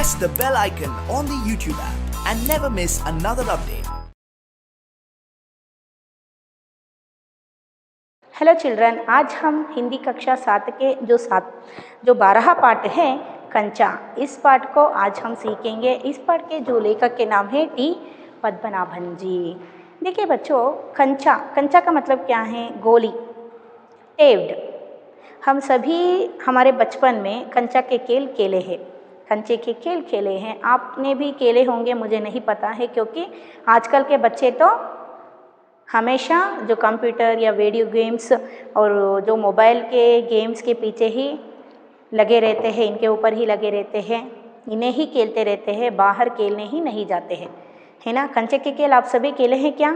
press the bell icon on the YouTube app and never miss another update. Hello children, आज हम हिंदी कक्षा 7 के जो 12 पाठ हैं कंचा, इस पाठ को आज हम सीखेंगे। इस पाठ के जो लेखक के नाम है टी पद्मनाभन जी। देखिए बच्चों, कंचा का मतलब क्या है? गोली, टेव्ड। हम सभी हमारे बचपन में कंचा के खेल खेले हैं, कंचे के खेल खेले हैं। आपने भी खेले होंगे, मुझे नहीं पता है, क्योंकि आजकल के बच्चे तो हमेशा जो कंप्यूटर या वीडियो गेम्स और जो मोबाइल के गेम्स के पीछे ही लगे रहते हैं, इनके ऊपर ही लगे रहते हैं, इन्हें ही खेलते रहते हैं, बाहर खेलने ही नहीं जाते हैं, है ना। कंचे के खेल आप सभी खेले हैं क्या?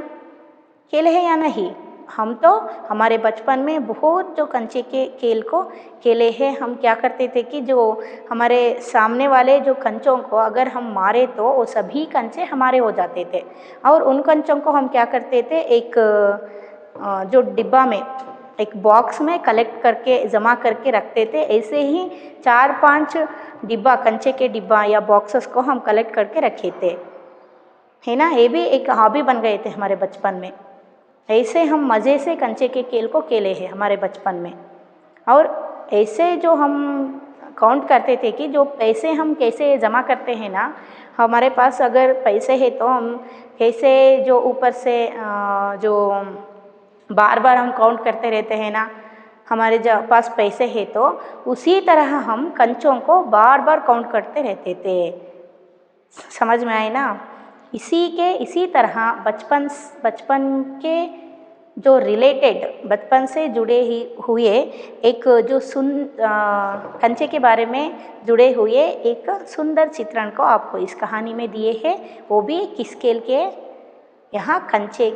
खेले हैं या नहीं? हम तो हमारे बचपन में बहुत जो कंचे के खेल को खेले हैं। हम क्या करते थे कि जो हमारे सामने वाले जो कंचों को अगर हम मारे तो वो सभी कंचे हमारे हो जाते थे, और उन कंचों को हम क्या करते थे, एक जो डिब्बा में, एक बॉक्स में कलेक्ट करके जमा करके रखते थे। ऐसे ही 4-5 डिब्बा, कंचे के डिब्बा या बॉक्सेस को हम कलेक्ट करके रखे थे, है ना। ये भी एक हॉबी बन गए थे हमारे बचपन में। ऐसे हम मज़े से कंचे के खेल को खेले हैं हमारे बचपन में। और ऐसे जो हम काउंट करते थे कि जो पैसे हम कैसे जमा करते हैं ना, हमारे पास अगर पैसे है तो हम कैसे जो ऊपर से जो बार बार हम काउंट करते रहते हैं ना, हमारे पास पैसे है तो उसी तरह हम कंचों को बार बार काउंट करते रहते थे। समझ में आए ना? इसी तरह बचपन के जो रिलेटेड, बचपन से जुड़े ही हुए एक जो कंचे के बारे में जुड़े हुए एक सुंदर चित्रण को आपको इस कहानी में दिए हैं। वो भी किस खेल के? यहाँ कंचे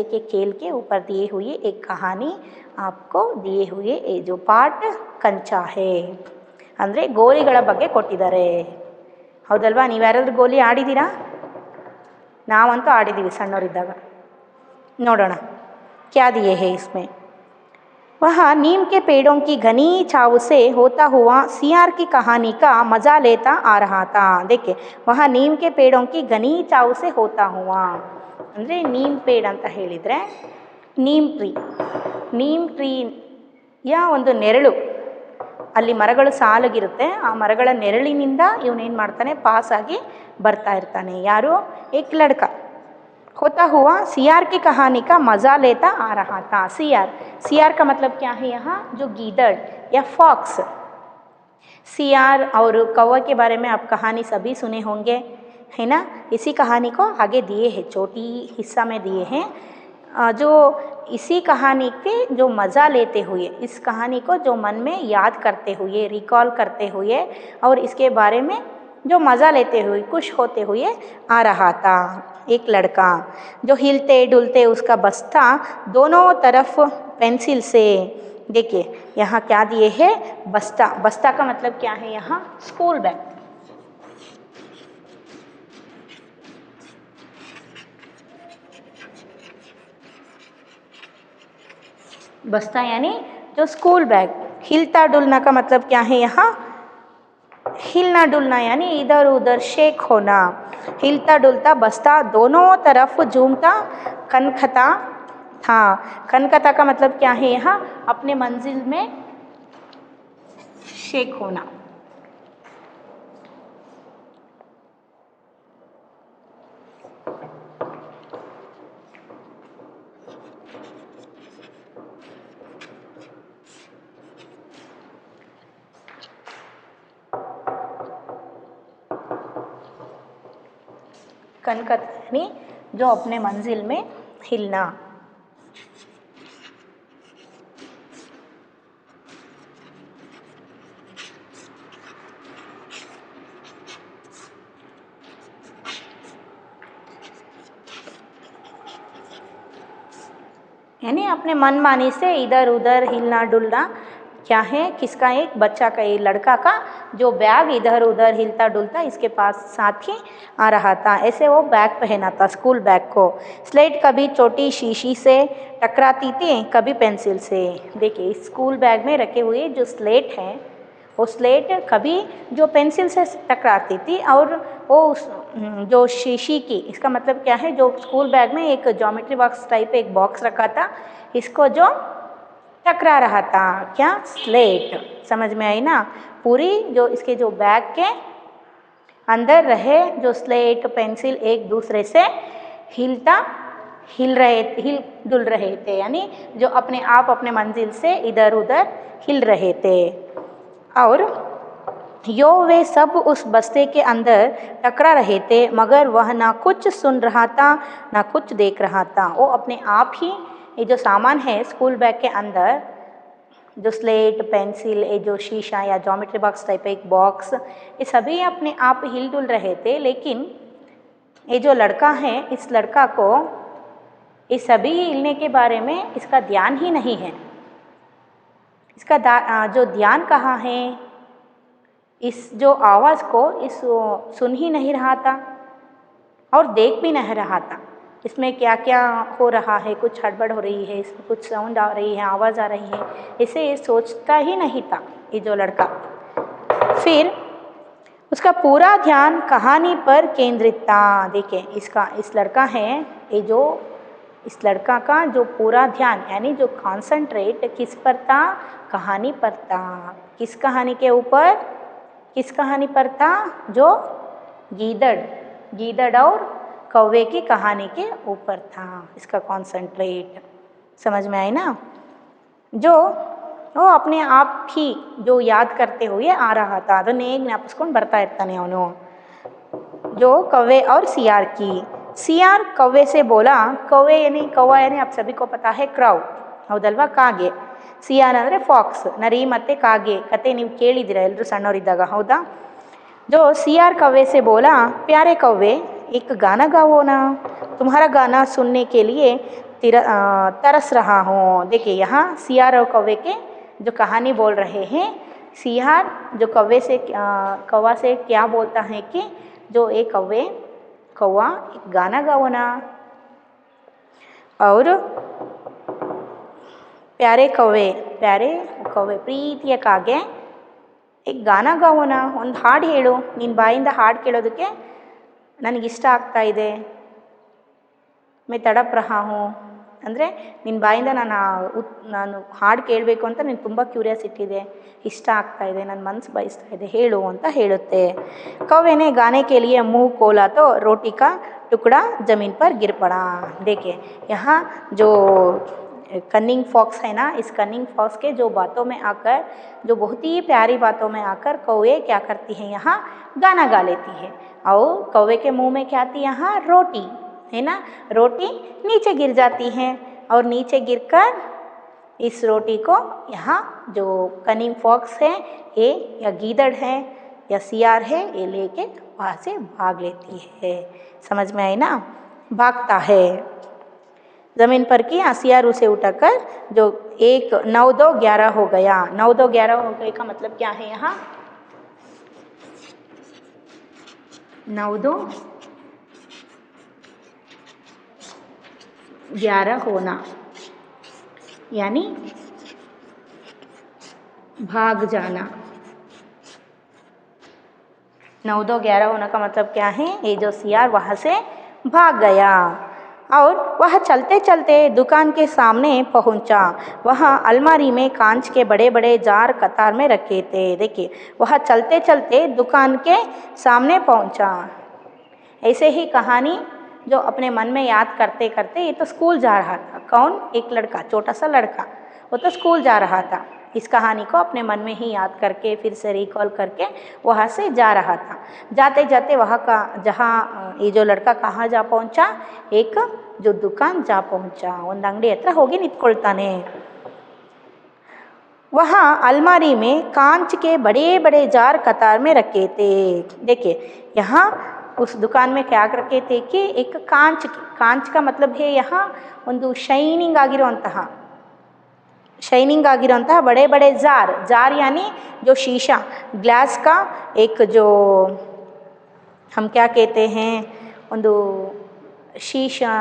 के खेल के ऊपर दिए हुए एक कहानी आपको दिए हुए ये जो पाठ कंचा है, ಅಂದರೆ ಗೋಲಿಗಳ ಬಗ್ಗೆ ಕೊಟ್ಟಿದ್ದಾರೆ। ಹೌದಲ್ವಾ? ನೀವ್ಯಾರಾದ್ರೂ ಗೋಲಿ ಆಡಿದ್ದೀರಾ? ನಾವಂತೂ ಆಡಿದ್ದೀವಿ ಸಣ್ಣವರಿದ್ದಾಗ। ನೋಡೋಣ क्या दिए है इसमें। वह नीम के पेड़ों की घनी छाव से होता हुआ सियार की कहानी का मज़ा लेता आ रहा था। देखिए, वह नीम के पेड़ों की घनी छाव से होता हुआ ಅಂದರೆ ನೀಮ್ ಪೇಡ್ ಅಂತ ಹೇಳಿದರೆ ನೀಮ್ ಟ್ರೀ ಯಾ ಒಂದು ನೆರಳು, ಅಲ್ಲಿ ಮರಗಳು ಸಾಲಾಗಿರುತ್ತೆ, ಆ ಮರಗಳ ನೆರಳಿನಿಂದ ಇವನೇನು ಮಾಡ್ತಾನೆ, ಪಾಸ್ ಆಗಿ ಬರ್ತಾ ಇರ್ತಾನೆ। ಯಾರು? ಏಕ್ ಲಡ್ಕ। होता हुआ सियार की कहानी का मज़ा लेता आ रहा था। सियार का मतलब क्या है यहाँ? जो गीदड़ या फॉक्स। सियार और कौवा के बारे में आप कहानी सभी सुने होंगे, है ना। इसी कहानी को आगे दिए हैं, छोटी हिस्सा में दिए हैं। जो इसी कहानी के जो मज़ा लेते हुए, इस कहानी को जो मन में याद करते हुए, रिकॉल करते हुए और इसके बारे में जो मज़ा लेते हुए, खुश होते हुए आ रहा था एक लड़का, जो हिलते डुलते उसका बस्ता दोनों तरफ पेंसिल से। देखिए यहाँ क्या दिए हैं? बस्ता का मतलब क्या है यहाँ? School bag. बस्ता यानी जो स्कूल बैग। हिलता डुलना का मतलब क्या है यहाँ? हिलना डुलना यानी इधर उधर शेक होना। हिलता डुलता बस्ता दोनों तरफ झूमता खनखता था। खनखता का मतलब क्या है यहाँ? अपने मंजिल में शेक होना। कनकत यानी जो अपने मंजिल में हिलना। यानी अपने मनमानी से इधर उधर हिलना डुलना क्या है? किसका? एक बच्चा का, एक लड़का का, जो बैग इधर उधर हिलता डुलता इसके पास साथ ही आ रहा था। ऐसे वो बैग पहना था, स्कूल बैग को। स्लेट कभी छोटी शीशी से टकराती थी, कभी पेंसिल से। देखिए, स्कूल बैग में रखे हुए जो स्लेट हैं वो स्लेट कभी जो पेंसिल से टकराती थी और वो जो शीशी की, इसका मतलब क्या है, जो स्कूल बैग में एक ज्योमेट्री बॉक्स टाइप एक बॉक्स रखा था, इसको जो टकरा रहा था, क्या, स्लेट। समझ में आई ना? पूरी जो इसके जो बैग के अंदर रहे जो स्लेट पेंसिल एक दूसरे से हिल डुल रहे थे, यानी जो अपने आप अपने मंजिल से इधर उधर हिल रहे थे। और वे सब उस बस्ते के अंदर टकरा रहे थे, मगर वह ना कुछ सुन रहा था ना कुछ देख रहा था। वो अपने आप ही ये जो सामान है स्कूल बैग के अंदर, जो स्लेट पेंसिल, ये जो शीशा या ज्योमेट्री बॉक्स टाइप एक बॉक्स, ये सभी अपने आप हिल डुल रहे थे। लेकिन ये जो लड़का है, इस लड़का को ये सभी हिलने के बारे में इसका ध्यान ही नहीं है। इसका जो ध्यान कहाँ है, इस जो आवाज़ को इस सुन ही नहीं रहा था और देख भी नहीं रहा था। इसमें क्या क्या हो रहा है, कुछ हड़बड़ हो रही है, इसमें कुछ साउंड आ रही है, आवाज़ आ रही है, इसे सोचता ही नहीं था ये जो लड़का। फिर उसका पूरा ध्यान कहानी पर केंद्रित था। देखिए इस लड़का है, ये जो इस लड़का का जो पूरा ध्यान यानी जो कॉन्सेंट्रेट किस पर था, कहानी पर था। किस कहानी के ऊपर, किस कहानी पर था, जो गीदड़ और कौवे की कहानी के ऊपर था इसका कॉन्सेंट्रेट। समझ में आई ना? जो वो अपने आप ही जो याद करते हुए आ रहा था, ಅದನ್ನೇ ಜ್ಞಾಪಿಸ್ಕೊಂಡು ಬರ್ತಾ ಇರ್ತಾನೆ ಅವನು। जो कौवे और सियार की, सियार कौवे से बोला, कौवे यानी कौवा यानी आप सभी को पता है क्राउ, ಹೌದಲ್ವಾ, ಕಾಗೆ। ಸಿಯಾರ್ ಅಂದರೆ ಫಾಕ್ಸ್, ನರಿ ಮತ್ತು ಕಾಗೆ ಕತೆ ನೀವು ಕೇಳಿದ್ದೀರ ಎಲ್ಲರೂ ಸಣ್ಣವರಿದ್ದಾಗ, ಹೌದಾ? जो सियार कौवे से बोला, प्यारे कौवे एक गाना गाओ ना, तुम्हारा गाना सुनने के लिए तरस रहा हूँ। देखिए यहाँ सियार और कौवे के जो कहानी बोल रहे हैं, सियार जो कौवा से क्या बोलता है कि जो एक कौवा एक गाना गाओ ना, और प्यारे कौवे ಪ್ರೀತಿಯ ಕಾಗೆ ಈಗ ಗಾನ ಗಾವೋನ, ಒಂದು ಹಾಡು ಹೇಳು, ನಿನ್ನ ಬಾಯಿಂದ ಹಾಡು ಕೇಳೋದಕ್ಕೆ ನನಗಿಷ್ಟ ಆಗ್ತಾ ಇದೆ, ಮೇ ತಡಪ್ ರಹಾ ಹೂँ ಅಂದರೆ ನಿನ್ನ ಬಾಯಿಂದ ನಾನು ಹಾಡು ಕೇಳಬೇಕು ಅಂತ ನನಗೆ ತುಂಬ ಕ್ಯೂರಿಯಾಸಿಟಿ ಇದೆ, ಇಷ್ಟ ಆಗ್ತಾ ಇದೆ, ನನ್ನ ಮನಸ್ಸು ಬಯಸ್ತಾ ಇದೆ, ಹೇಳು ಅಂತ ಹೇಳುತ್ತೆ। कौवे ने गाने के लिए मुंह खोला तो रोटी का टुकड़ा ज़मीन पर गिर पड़ा। देखिए यहाँ जो कनिंग फॉक्स है ना, इस कनिंग फॉक्स के जो बातों में आकर, जो बहुत ही प्यारी बातों में आकर कौवे क्या करती है, यहाँ गाना गा लेती है। और कौवे के मुंह में क्या आती, यहाँ रोटी है ना, रोटी नीचे गिर जाती है और नीचे गिरकर इस रोटी को यहाँ जो कनिंग फॉक्स है ये या गीदड़ है या सियार है, ये लेके वहाँ से भाग लेती है। समझ में आई ना? भागता है ज़मीन पर की, सियार उसे उठाकर जो 9 2 11 हो गया। 9 2 11 हो गए का मतलब क्या है, यहाँ 9 2 11 होना यानी भाग जाना। 9 2 11 होने का मतलब क्या है, ये जो सियार वहाँ से भाग गया और वह चलते चलते दुकान के सामने पहुंचा। वहाँ अलमारी में कांच के बड़े बड़े जार कतार में रखे थे। देखिए वह चलते चलते दुकान के सामने पहुंचा। ऐसे ही कहानी जो अपने मन में याद करते करते, ये तो स्कूल जा रहा था, कौन, एक लड़का, छोटा सा लड़का, वो तो स्कूल जा रहा था। इस कहानी को अपने मन में ही याद करके फिर से रिकॉल करके वहाँ से जा रहा था। जाते जाते वहाँ का जहाँ ये जो लड़का कहाँ जा पहुँचा, एक जो दुकान जा पहुँचा, ಒಂದು ಅಂಗಡಿ ಹತ್ರ ಹೋಗಿ ನಿಂತ್ಕೊಳ್ತಾನೆ। वहाँ अलमारी में कांच के बड़े बड़े जार कतार में रखे थे। देखिए यहाँ उस दुकान में क्या रखे थे कि एक कांच का मतलब है यहाँ ಒಂದು ಶೈನಿಂಗ್ ಆಗಿರುವಂತಹ बड़े बड़े जार यानी जो शीशा, ग्लास का एक जो हम क्या कहते हैं, ಒಂದು ಶೀಶಾ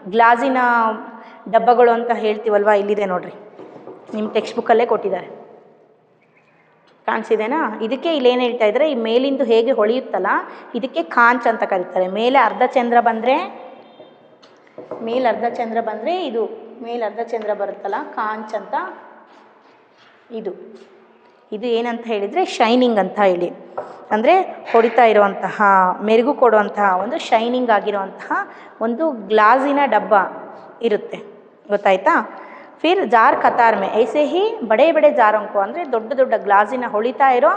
ಗ್ಲಾಸಿನ ಡಬ್ಬಗಳು ಅಂತ ಹೇಳ್ತೀವಲ್ವ, ಇಲ್ಲಿದೆ ನೋಡ್ರಿ, ನಿಮ್ಮ ಟೆಕ್ಸ್ಟ್ ಬುಕ್ಕಲ್ಲೇ ಕೊಟ್ಟಿದ್ದಾರೆ, ಕಾಣಿಸಿದೆನಾ? ಇದಕ್ಕೆ ಇಲ್ಲೇನು ಹೇಳ್ತಾ ಇದ್ದಾರೆ, ಈ ಮೇಲಿಂದು ಹೇಗೆ ಹೊಳೆಯುತ್ತಲ್ಲ ಇದಕ್ಕೆ ಕಾಂಚ್ ಅಂತ ಕರೀತಾರೆ. ಮೇಲೆ ಅರ್ಧ ಚಂದ್ರ ಬಂದರೆ, ಮೇಲೆ ಅರ್ಧ ಚಂದ್ರ ಬಂದರೆ ಇದು ಮೇಲೆ ಅರ್ಧ ಚಂದ್ರ ಬರುತ್ತಲ್ಲ ಕಾಂಚ್ ಅಂತ. ಇದು ಏನಂತ ಹೇಳಿದರೆ ಶೈನಿಂಗ್ ಅಂತ ಹೇಳಿ, ಅಂದರೆ ಹೊಡಿತಾ ಇರುವಂತಹ, ಮೆರುಗು ಕೊಡುವಂತಹ ಒಂದು ಶೈನಿಂಗ್ ಆಗಿರುವಂತಹ ಒಂದು ಗ್ಲಾಸಿನ ಡಬ್ಬ ಇರುತ್ತೆ, ಗೊತ್ತಾಯ್ತಾ? ಫಿರ್ ಜಾರ್ ಕತಾರ್ ಮೇ ಐಸೆ ಹಿ ಬಡೆ ಬಡೆ ಜಾರೋಂಕು, ಅಂದರೆ ದೊಡ್ಡ ದೊಡ್ಡ ಗ್ಲಾಸಿನ ಹೊಳಿತಾ ಇರೋ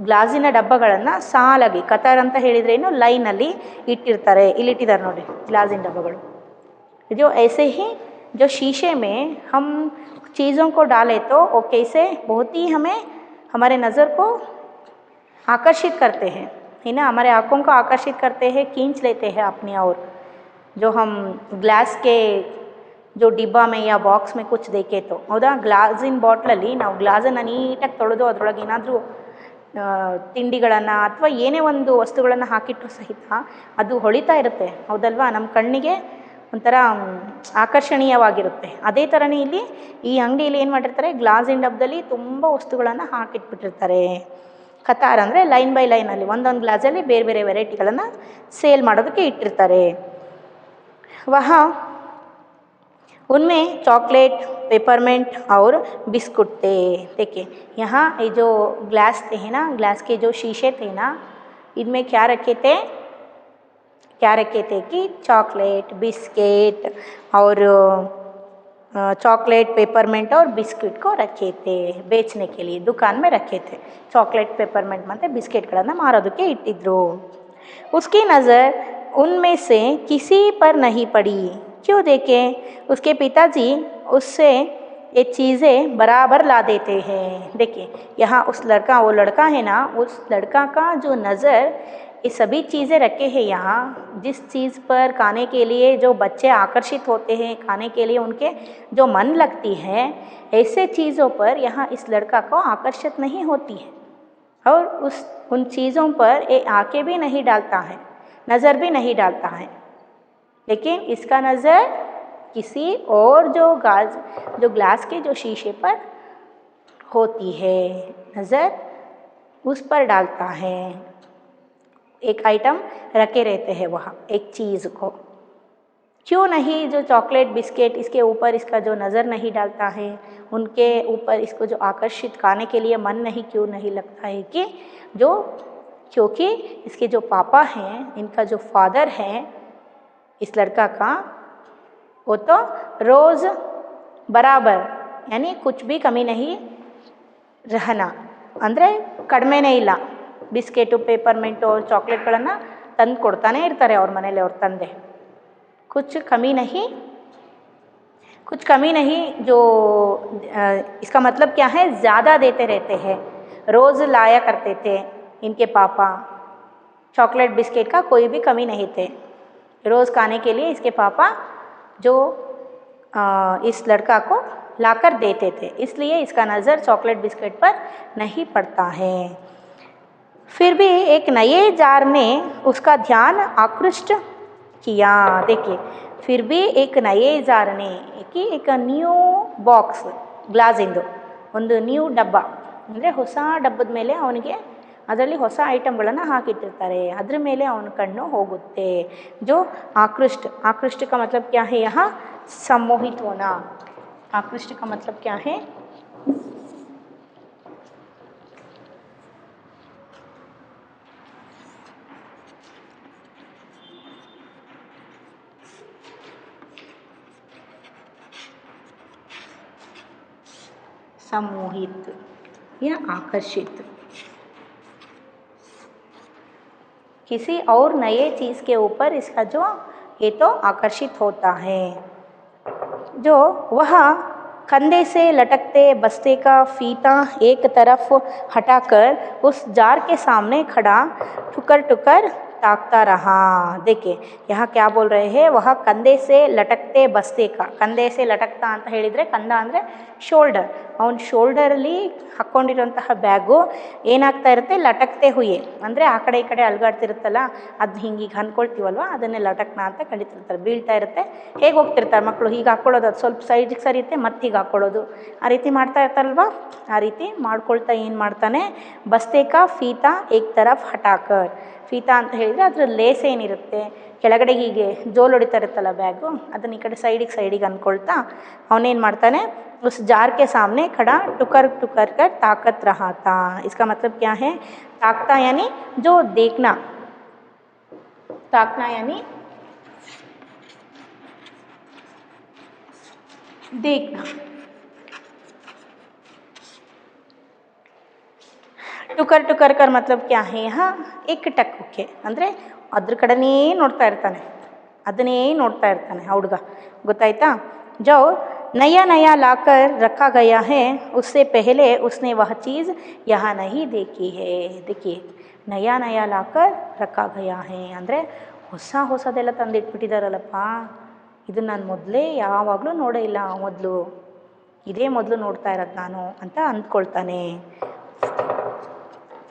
ಗ್ಲಾಸಿನ ಡಬ್ಬಗಳನ್ನು ಸಾಲಾಗಿ, ಕತಾರ್ ಅಂತ ಹೇಳಿದರೆ ಏನು, ಲೈನಲ್ಲಿ ಇಟ್ಟಿರ್ತಾರೆ. ಇಲ್ಲಿಟ್ಟಿದ್ದಾರೆ ನೋಡಿ ಗ್ಲಾಸಿನ ಡಬ್ಬಗಳು. जो ऐसे ही जो शीशे में हम चीज़ों को डालें तो वो कैसे बहुत ही हमें हमारे नज़र को आकर्षित करते हैं, है ना, हमारे आँखों को आकर्षित करते हैं, खींच लेते हैं अपनी ओर. जो हम ग्लास के जो डिब्बा में या बॉक्स में कुछ देखे तो ಹೌದಾ, ಗ್ಲಾಸಿನ ಬಾಟ್ಲಲ್ಲಿ ನಾವು ಗ್ಲಾಸನ್ನು ನೀಟಾಗಿ ತೊಳೆದು ಅದರೊಳಗೆ ಏನಾದರೂ ತಿಂಡಿಗಳನ್ನು ಅಥವಾ ಏನೇ ಒಂದು ವಸ್ತುಗಳನ್ನು ಹಾಕಿಟ್ಟರು ಸಹಿತ ಅದು ಹೊಳಿತಾ ಇರುತ್ತೆ, ಹೌದಲ್ವಾ? ನಮ್ಮ ಕಣ್ಣಿಗೆ ಒಂಥರ ಆಕರ್ಷಣೀಯವಾಗಿರುತ್ತೆ. ಅದೇ ಥರನೇ ಇಲ್ಲಿ ಈ ಅಂಗಡಿಯಲ್ಲಿ ಏನು ಮಾಡಿರ್ತಾರೆ, ಗ್ಲಾಸಿನ ಡಬ್ಬದಲ್ಲಿ ತುಂಬ ವಸ್ತುಗಳನ್ನು ಹಾಕಿಟ್ಬಿಟ್ಟಿರ್ತಾರೆ. ಕತಾರ್ ಅಂದರೆ ಲೈನ್ ಬೈ ಲೈನಲ್ಲಿ ಒಂದೊಂದು ಗ್ಲಾಸಲ್ಲಿ ಬೇರೆ ಬೇರೆ ವೆರೈಟಿಗಳನ್ನು ಸೇಲ್ ಮಾಡೋದಕ್ಕೆ ಇಟ್ಟಿರ್ತಾರೆ. ವಹಾ उनमें चॉकलेट, पेपरमेंट और बिस्कुट थे. देखिए यहाँ ये जो ग्लास थे है ना, ग्लास के जो शीशे थे ना, इनमें क्या रखे थे कि चॉकलेट, बिस्किट और चॉकलेट, पेपरमेंट और बिस्किट को रखे थे बेचने के लिए. दुकान में रखे थे चॉकलेट, पेपरमेंट ಮತ್ತು ಬಿಸ್ಕೆಟ್ಗಳನ್ನು ಮಾರೋದಕ್ಕೆ ಇಟ್ಟಿದ್ರು. उसकी नज़र उनमें से किसी पर नहीं पड़ी. क्यों देखे? उसके पिताजी उससे ये चीज़ें बराबर ला देते हैं. देखिए यहाँ उस लड़का, वो लड़का है ना, उस लड़का का जो नज़र ये सभी चीज़ें रखे हैं यहाँ, जिस चीज़ पर खाने के लिए जो बच्चे आकर्षित होते हैं, खाने के लिए उनके जो मन लगती है, ऐसे चीज़ों पर यहाँ इस लड़का को आकर्षित नहीं होती है और उन चीज़ों पर ये आंखें भी नहीं डालता है, नज़र भी नहीं डालता है. लेकिन इसका नज़र किसी और जो ग्लास के जो शीशे पर होती है, नज़र उस पर डालता है. एक आइटम रखे रहते हैं वहाँ, एक चीज़ को. क्यों नहीं जो चॉकलेट, बिस्किट इसके ऊपर इसका जो नज़र नहीं डालता है, उनके ऊपर इसको जो आकर्षित खाने के लिए मन नहीं क्यों नहीं लगता है कि जो, क्योंकि इसके जो पापा हैं, इनका जो फादर है इस लड़का का, वो तो रोज़ बराबर यानी कुछ भी कमी नहीं रहना, ಅಂದರೆ ಕಡಿಮೆನೇ ಇಲ್ಲ, ಬಿಸ್ಕೆಟು, ಪೇಪರ್ಮೆಂಟು, ಚಾಕ್ಲೇಟ್ಗಳನ್ನು ತಂದು ಕೊಡ್ತಾನೆ ಇರ್ತಾರೆ ಅವ್ರ ಮನೇಲಿ ಅವ್ರ ತಂದೆ. कुछ कमी नहीं जो इसका मतलब क्या है, ज़्यादा देते रहते हैं. रोज़ लाया करते थे इनके पापा, चॉकलेट बिस्किट का कोई भी कमी नहीं थे. रोज़ खाने के लिए इसके पापा जो इस लड़का को लाकर देते थे, इसलिए इसका नज़र चॉकलेट बिस्किट पर नहीं पड़ता है. फिर भी एक नए जार ने उसका ध्यान आकृष्ट किया. देखिए फिर भी एक नए जार ने कि एक ನ್ಯೂ ಬಾಕ್ಸ್, ಗ್ಲಾಸಿಂದು ಒಂದು ನ್ಯೂ ಡಬ್ಬ, ಅಂದರೆ ಹೊಸ ಡಬ್ಬದ ಮೇಲೆ ಅವನಿಗೆ ಅದರಲ್ಲಿ ಹೊಸ ಐಟಮ್ಗಳನ್ನು ಹಾಕಿಟ್ಟಿರ್ತಾರೆ, ಅದ್ರ ಮೇಲೆ ಅವನ ಕಣ್ಣು ಹೋಗುತ್ತೆ. जो आकृष्ट का मतलब क्या है, यहाँ सम्मोहित होना. आकृष्ट का मतलब क्या है, सम्मोहित या आकर्षित. किसी और नए चीज़ के ऊपर इसका जो ये तो आकर्षित होता है. जो वह कंधे से लटकते बस्ते का फीता एक तरफ हटाकर उस जार के सामने खड़ा ठुकर ठुकर ताकता रहा। देखिए यहाँ क्या बोल रहे हैं, वह कंधे से लटकते बस्ते का, कंधे से ಲಟಕ್ತಾ ಅಂತ ಹೇಳಿದರೆ ಕಂದ ಅಂದರೆ ಶೋಲ್ಡರ್, ಅವನ ಶೋಲ್ಡರಲ್ಲಿ ಹಾಕ್ಕೊಂಡಿರೋಂತಹ ಬ್ಯಾಗು ಏನಾಗ್ತಾ ಇರುತ್ತೆ, ಲಟಕ್ತೆ ಹುಯ್ಯೆ ಅಂದರೆ ಆ ಕಡೆ ಈ ಕಡೆ ಅಲ್ಗಾಡ್ತಿರುತ್ತಲ್ಲ, ಅದನ್ನ ಹಿಂಗೆ ಅಂದ್ಕೊಳ್ತೀವಲ್ವ, ಅದನ್ನೇ ಲಟಕ್ನಾ ಅಂತ ಕಲಿತಿರ್ತಾರೆ. ಬೀಳ್ತಾ ಇರುತ್ತೆ, ಹೇಗೆ ಹೋಗ್ತಿರ್ತಾರೆ ಮಕ್ಕಳು, ಹೀಗೆ ಹಾಕ್ಕೊಳ್ಳೋದು, ಅದು ಸ್ವಲ್ಪ ಸೈಡಿಗೆ ಸರಿಯುತ್ತೆ ಮತ್ತೆ ಹೀಗೆ ಹಾಕ್ಕೊಳ್ಳೋದು, ಆ ರೀತಿ ಮಾಡ್ತಾ ಇರ್ತಾರಲ್ವ, ಆ ರೀತಿ ಮಾಡ್ಕೊಳ್ತಾ ಏನು ಮಾಡ್ತಾನೆ, ಬಸ್ತೆ ಕಾ ಫೀತಾ ಏಕ್ ತರಫ್ ಹಟಾಕರ್, ಫೀತಾ ಅಂತ ಹೇಳಿದರೆ ಅದರ ಲೇಸ್ ಏನಿರುತ್ತೆ ಕೆಳಗಡೆ ಹೀಗೆ ಜೋಲು ಹೊಡಿತಾ ಇರುತ್ತಲ್ಲ ಬ್ಯಾಗು, ಅದನ್ನ ಈ ಕಡೆ ಸೈಡಿಗೆ ಅಂದ್ಕೊಳ್ತಾ ಅವನೇನು ಮಾಡ್ತಾನೆ, उस जार के सामने खड़ा टुकर टुकर कर ताकत रहा था। इसका मतलब क्या है, ताकता यानी जो देखना, ताकना यानी देखना, ಟುಕರ್ ಟುಕರ್ ಕರ್ मतलब क्या है, यहाँ एक टक होके ಅಂದರೆ ಅದ್ರ ಕಡೆನೇ ನೋಡ್ತಾ ಇರ್ತಾನೆ, ಅದನ್ನೇ ನೋಡ್ತಾ ಇರ್ತಾನೆ ಆ ಹುಡುಗ, ಗೊತ್ತಾಯ್ತಾ. जो नया नया लाकर रखा गया है उससे पहले उसने वह चीज़ यहाँ नहीं देखी है. देखिए नया नया लाकर रखा गया है ಅಂದರೆ ಹೊಸದೆಲ್ಲ ತಂದಿಟ್ಬಿಟ್ಟಿದ್ದಾರಲ್ಲಪ್ಪ, ಇದು ನಾನು ಮೊದಲೇ ಯಾವಾಗಲೂ ನೋಡೇ ಇಲ್ಲ, ಇದೇ ಮೊದಲು ನೋಡ್ತಾ ಇರೋದು ನಾನು ಅಂತ ಅಂದ್ಕೊಳ್ತಾನೆ.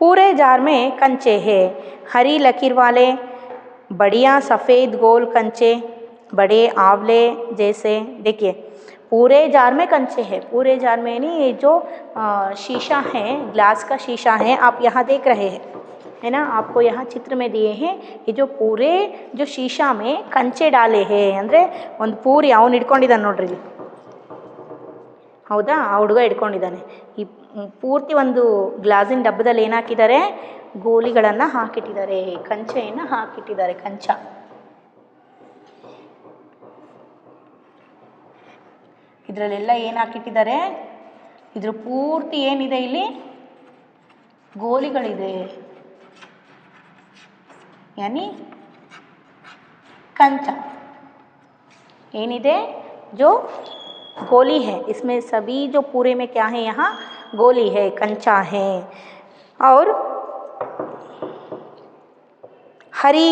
पूरे जार में कंचे है, हरी लकीर वाले बढ़िया सफ़ेद गोल कंचे, बड़े आंवले जैसे. देखिए पूरे जार में कंचे है, पूरे जार में नहीं, ये जो शीशा है, ग्लास का शीशा है, आप यहाँ देख रहे हैं है ना, आपको यहाँ चित्र में दिए हैं, ये जो पूरे जो शीशा में कंचे डाले हैं ಅಂದರೆ ಒಂದು ಪೂರಿ ಅವನು ಹಿಡ್ಕೊಂಡಿದ್ದಾನೆ ನೋಡ್ರಿ ಇಲ್ಲಿ, ಹೌದಾ, ಆ ಹುಡುಗ ಹಿಡ್ಕೊಂಡಿದ್ದಾನೆ. ಈ ಪೂರ್ತಿ ಒಂದು ಗ್ಲಾಸಿನ ಡಬ್ಬದಲ್ಲಿ ಏನು ಹಾಕಿದ್ದಾರೆ, ಗೋಲಿಗಳನ್ನು ಹಾಕಿಟ್ಟಿದ್ದಾರೆ, ಕಂಚೆಯನ್ನು ಹಾಕಿಟ್ಟಿದ್ದಾರೆ, ಕಂಚ. ಇದರಲ್ಲೆಲ್ಲ ಏನು ಹಾಕಿಟ್ಟಿದ್ದಾರೆ, ಇದ್ರ ಪೂರ್ತಿ ಏನಿದೆ ಇಲ್ಲಿ, ಗೋಲಿಗಳಿದೆ, यानी कंचा ಏನಿದೆ, जो गोली है, इसमें सभी जो पूरे में क्या है, यहाँ गोली है, कंचा है. और हरी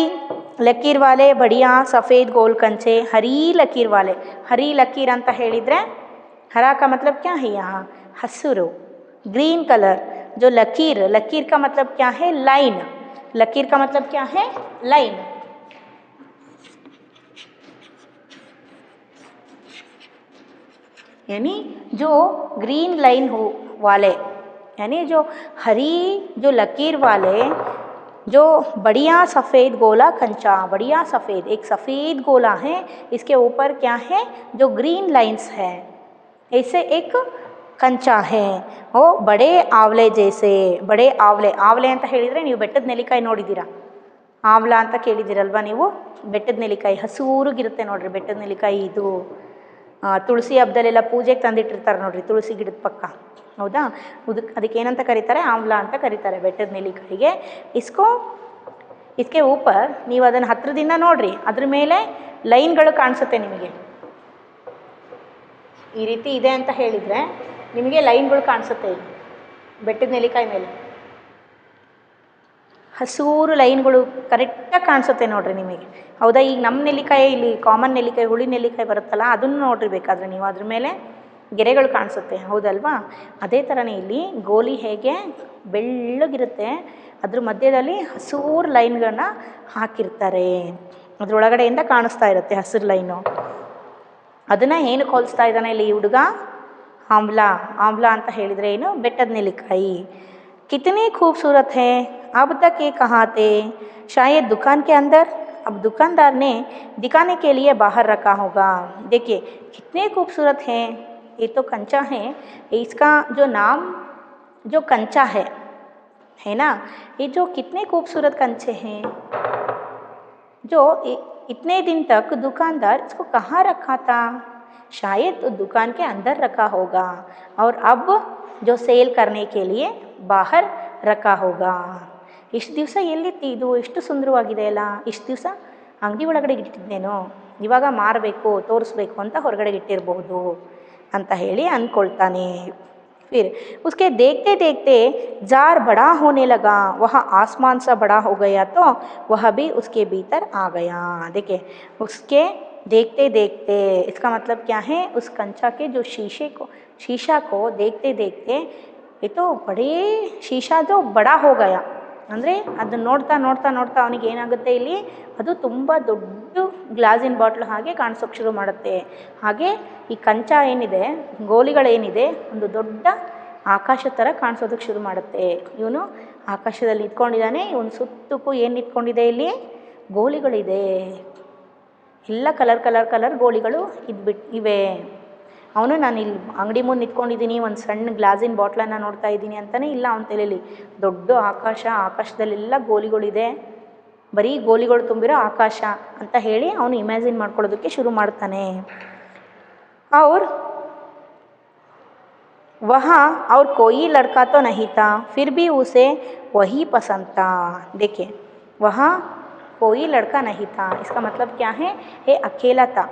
लकीर वाले बढ़िया सफ़ेद गोल कंचे, हरी लकीर वाले, हरी लकीर ಅಂತ ಹೇಳಿದರೆ, हरा का मतलब क्या है, यहाँ हसुरू, ग्रीन कलर. जो लकीर का मतलब क्या है, लाइन, लकीर का मतलब क्या है, लाइन. यानी जो ग्रीन लाइन हो वाले, यानी जो हरी जो लकीर वाले, जो बढ़िया सफ़ेद गोला कंचा, बढ़िया सफ़ेद, एक सफ़ेद गोला है, इसके ऊपर क्या है, जो ग्रीन लाइंस है, ऐसे एक ಕಂಚ ಹೇ. ಓ ಬಡೇ ಆವ್ಲೆ ಜೈಸೆ, ಬಡೇ ಆವ್ಲೆ ಅಂತ ಹೇಳಿದರೆ ನೀವು ಬೆಟ್ಟದ ನೆಲ್ಲಿಕಾಯಿ ನೋಡಿದ್ದೀರಾ, ಆವ್ಲ ಅಂತ ಕೇಳಿದ್ದೀರಲ್ವ ನೀವು, ಬೆಟ್ಟದ ನೆಲ್ಲಿಕಾಯಿ ಹಸೂರಿಗಿರುತ್ತೆ ನೋಡ್ರಿ, ಬೆಟ್ಟದ ನೆಲ್ಲಿಕಾಯಿ ಇದು ತುಳಸಿ ಹಬ್ಬದಲ್ಲೆಲ್ಲ ಪೂಜೆಗೆ ತಂದಿಟ್ಟಿರ್ತಾರೆ ನೋಡ್ರಿ, ತುಳಸಿ ಗಿಡದ ಪಕ್ಕ, ಹೌದಾ, ಅದಕ್ಕೆ ಏನಂತ ಕರೀತಾರೆ, ಆಮ್ಲ ಅಂತ ಕರೀತಾರೆ ಬೆಟ್ಟದ ನೆಲ್ಲಿಕಾಯಿಗೆ. ಇಸ್ಕೆ ಊಪರ್ ನೀವು ಅದನ್ನು ಹತ್ತಿರದಿಂದ ನೋಡ್ರಿ, ಅದ್ರ ಮೇಲೆ ಲೈನ್ಗಳು ಕಾಣಿಸುತ್ತೆ ನಿಮಗೆ, ಈ ರೀತಿ ಇದೆ ಅಂತ ಹೇಳಿದರೆ ನಿಮಗೆ ಲೈನ್ಗಳು ಕಾಣಿಸುತ್ತೆ, ಇಲ್ಲಿ ಬೆಟ್ಟದ ನೆಲ್ಲಿಕಾಯಿ ಮೇಲೆ ಹಸೂರು ಲೈನ್ಗಳು ಕರೆಕ್ಟಾಗಿ ಕಾಣಿಸುತ್ತೆ ನೋಡ್ರಿ ನಿಮಗೆ, ಹೌದಾ. ಈಗ ನಮ್ಮ ನೆಲ್ಲಿಕಾಯಿ, ಇಲ್ಲಿ ಕಾಮನ್ ನೆಲ್ಲಿಕಾಯಿ, ಹುಳಿ ನೆಲ್ಲಿಕಾಯಿ ಬರುತ್ತಲ್ಲ, ಅದನ್ನು ನೋಡ್ರಿ ಬೇಕಾದರೆ ನೀವು, ಅದ್ರ ಮೇಲೆ ಗೆರೆಗಳು ಕಾಣಿಸುತ್ತೆ, ಹೌದಲ್ವಾ. ಅದೇ ಥರನೇ ಇಲ್ಲಿ ಗೋಲಿ ಹೇಗೆ ಬೆಳ್ಳಗಿರುತ್ತೆ, ಅದ್ರ ಮಧ್ಯದಲ್ಲಿ ಹಸೂರು ಲೈನ್ಗಳನ್ನ ಹಾಕಿರ್ತಾರೆ, ಅದರೊಳಗಡೆಯಿಂದ ಕಾಣಿಸ್ತಾ ಇರುತ್ತೆ ಹಸಿರು ಲೈನು. ಅದನ್ನು ಏನಕ್ಕೆ ಹೋಲಿಸ್ತಾ ಇದ್ದಾನೆ ಇಲ್ಲಿ ಹುಡುಗ, ಆಮ್ಲ ಅಂತ ಹೇಳಿದರೆ ಏನು, ಬೆಟ್ಟದ ನೆಲ್ಲಿಕಾಯಿ. कितनी खूबसूरत है, अब तक ये कहाँ थे, शायद दुकान के अंदर, अब दुकानदार ने दिखाने के लिए बाहर रखा होगा. देखिए कितने खूबसूरत हैं, ये तो कंचा है, इसका जो नाम जो कंचा है ना, ये जो कितने खूबसूरत कंचे हैं, जो इतने दिन तक दुकानदार इसको कहाँ रखा था, शायद तो दुकान के अंदर रखा होगा और अब जो ಸೇಲ್ करने के लिए बाहर रखा होगा. ಇಷ್ಟು ದಿವಸ ಎಲ್ಲಿತ್ತು ಇದು, ಎಷ್ಟು ಸುಂದರವಾಗಿದೆ ಅಲ್ಲ, ಇಷ್ಟು ದಿವಸ ಅಂಗಡಿ ಒಳಗಡೆ ಇಟ್ಟಿದ್ದೇನೋ, ಇವಾಗ ಮಾರಬೇಕು ತೋರಿಸ್ಬೇಕು ಅಂತ ಹೊರಗಡೆ ಇಟ್ಟಿರಬಹುದು ಅಂತ ಹೇಳಿ ಅಂದ್ಕೊಳ್ತಾನೆ. फिर उसके देखते देखते जार बड़ा होने लगा, वह आसमान सा बड़ा हो गया तो वह भी उसके भीतर आ गया। देखिए उसके देखते देखते इसका मतलब क्या है, उस कंचा के जो शीशा को देखते देखते ये तो बड़े शीशा जो ಬಡ हो गया ಅಂದರೆ ಅದನ್ನು ನೋಡ್ತಾ ನೋಡ್ತಾ ನೋಡ್ತಾ ಅವನಿಗೆ ಏನಾಗುತ್ತೆ, ಇಲ್ಲಿ ಅದು ತುಂಬ ದೊಡ್ಡ ಗ್ಲಾಸಿನ ಬಾಟ್ಲ್ ಹಾಗೆ ಕಾಣಿಸೋಕೆ ಶುರು ಮಾಡುತ್ತೆ. ಹಾಗೆ ಈ ಕಂಚ ಏನಿದೆ, ಗೋಲಿಗಳೇನಿದೆ, ಒಂದು ದೊಡ್ಡ ಆಕಾಶ ಥರ ಕಾಣಿಸೋದಕ್ಕೆ ಶುರು ಮಾಡುತ್ತೆ. ಇವನು ಆಕಾಶದಲ್ಲಿ ನಿಂತ್ಕೊಂಡಿದ್ದಾನೆ, ಇವನು ಸುತ್ತಕ್ಕೂ ಏನು ನಿಂತ್ಕೊಂಡಿದೆ, ಇಲ್ಲಿ ಗೋಲಿಗಳಿದೆ, ಎಲ್ಲ ಕಲರ್ ಗೋಲಿಗಳು ಇವೆ. ಅವನು ನಾನು ಇಲ್ಲಿ ಅಂಗಡಿ ಮುಂದೆ ನಿಂತ್ಕೊಂಡಿದ್ದೀನಿ, ಒಂದು ಸಣ್ಣ ಗ್ಲಾಸಿನ ಬಾಟ್ಲನ್ನು ನೋಡ್ತಾ ಇದ್ದೀನಿ ಅಂತಲೇ ಇಲ್ಲ ಅವನ ತಲೆಯಲ್ಲಿ. ದೊಡ್ಡ ಆಕಾಶದಲ್ಲೆಲ್ಲ ಗೋಲಿಗಳಿದೆ, ಬರೀ ಗೋಲಿಗಳು ತುಂಬಿರೋ ಆಕಾಶ ಅಂತ ಹೇಳಿ ಅವನು ಇಮ್ಯಾಜಿನ್ ಮಾಡ್ಕೊಳ್ಳೋದಕ್ಕೆ ಶುರು ಮಾಡ್ತಾನೆ. और कोई लड़का तो नहीं था, फिर भी उसे वही पसंद था. देखिए वहाँ कोई लड़का नहीं था, इसका मतलब क्या है, ये अकेला था,